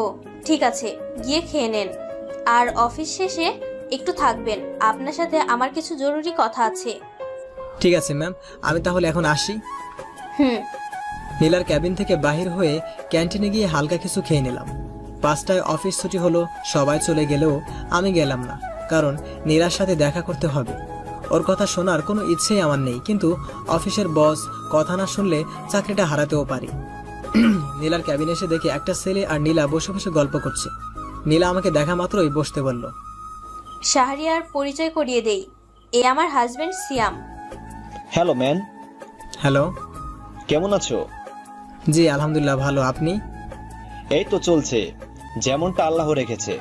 ঠিক আছে, গিয়ে খেয়ে নেন। আর অফিস শেষে একটু থাকবেন, আপনার সাথে আমার কিছু জরুরি কথা আছে। ঠিক আছে ম্যাম, আমি তাহলে এখন আসি। নীলার ক্যাবিন থেকে বাহির হয়ে ক্যান্টিনে গিয়ে হালকা কিছু খেয়ে নিলাম। 5টায় অফিস ছুটি হলো, সবাই চলে গেলেও আমি গেলাম না, কারণ নীলার সাথে দেখা করতে হবে। ওর কথা শোনার কোনো ইচ্ছেই আমার নেই, কিন্তু অফিসের বস কথা না শুনলে চাকরিটা হারাতেও পারি। নীলার ক্যাবিনে এসে দেখি একটা ছেলে আর নীলা বসে বসে গল্প করছে। নীলা আমাকে দেখা মাত্রই বসতে বলল। শাহরিয়ার পরিচয় করিয়ে দেই, এ আমার husband Siam. Hello man. Hello. কেমন আছো? জি আলহামদুলিল্লাহ ভালো, আপনি? এই তো চলছে, যেমনটা আল্লাহ রেখেছে।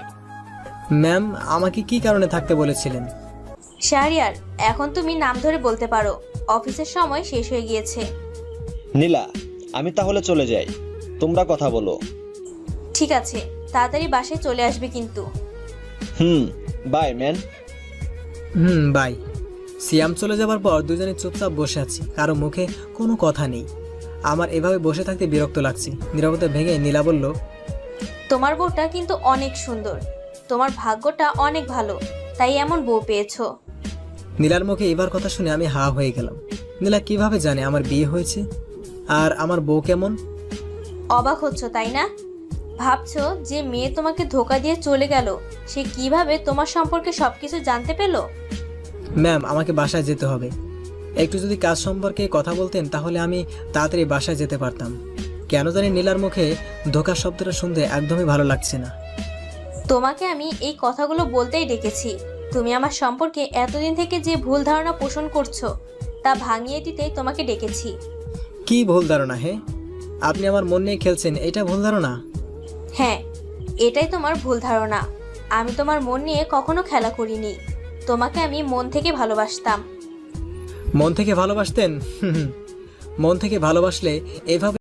ম্যাম আমাকে কি কারণে থাকতে বলেছিলেন? শাহরিয়ার, এখন তুমি নাম ধরে বলতে পারো, অফিসের সময় শেষ হয়ে গিয়েছে। নীলা, আমি তাহলে চলে যাই, তোমরা কথা বলো। ঠিক আছে, তাড়াতাড়ি বাসায় চলে আসবে কিন্তু। By man. বাই। সিয়াম চলে যাবার পর দুজনে চুপচাপ বসে আছি, কারো মুখে কোনো কথা নেই। আমার এভাবে বসে থাকতে বিরক্ত লাগছে। নীরবতা ভেঙে নীলা বলল, তোমার বউটা কিন্তু অনেক সুন্দর, তোমার ভাগ্যটা অনেক ভালো, তাই এমন বউ পেয়েছো। নীলার মুখে এবার কথা শুনে আমি হা হয়ে গেলাম। নীলা কিভাবে জানে আমার বিয়ে হয়েছে আর আমার বউ কেমন? অবাক হচ্ছ তাই না? ভাবছো যে মেয়ে তোমাকে ধোকা দিয়ে চলে গেল, সে কিভাবে তোমার সম্পর্কে সবকিছু জানতে পেলো? ম্যাম আমাকে বাসায় যেতে হবে, একটু যদি কাজ সম্পর্কে কথা বলতেন তাহলে আমি তাড়াতাড়ি বাসায় যেতে পারতাম। কেন জানি নীলার মুখে ধোকার শব্দটা শুনতে একদমই ভালো লাগছে না। তোমাকে আমি এই কথাগুলো বলতেই ডেকেছি। তুমি আমার সম্পর্কে এতদিন থেকে যে ভুল ধারণা পোষণ করছো তা ভাঙিয়ে দিতেই তোমাকে ডেকেছি। কি ভুল ধারণা? হে, আপনি আমার মন নিয়ে খেলছেন, এটা ভুল ধারণা? হ্যাঁ, এটাই তোমার ভুল ধারণা। আমি তোমার মন নিয়ে কখনো খেলা করিনি। তোমাকে আমি মন থেকে ভালোবাসতাম। মন থেকে ভালোবাসতেন? মন থেকে ভালোবাসলে এভাবে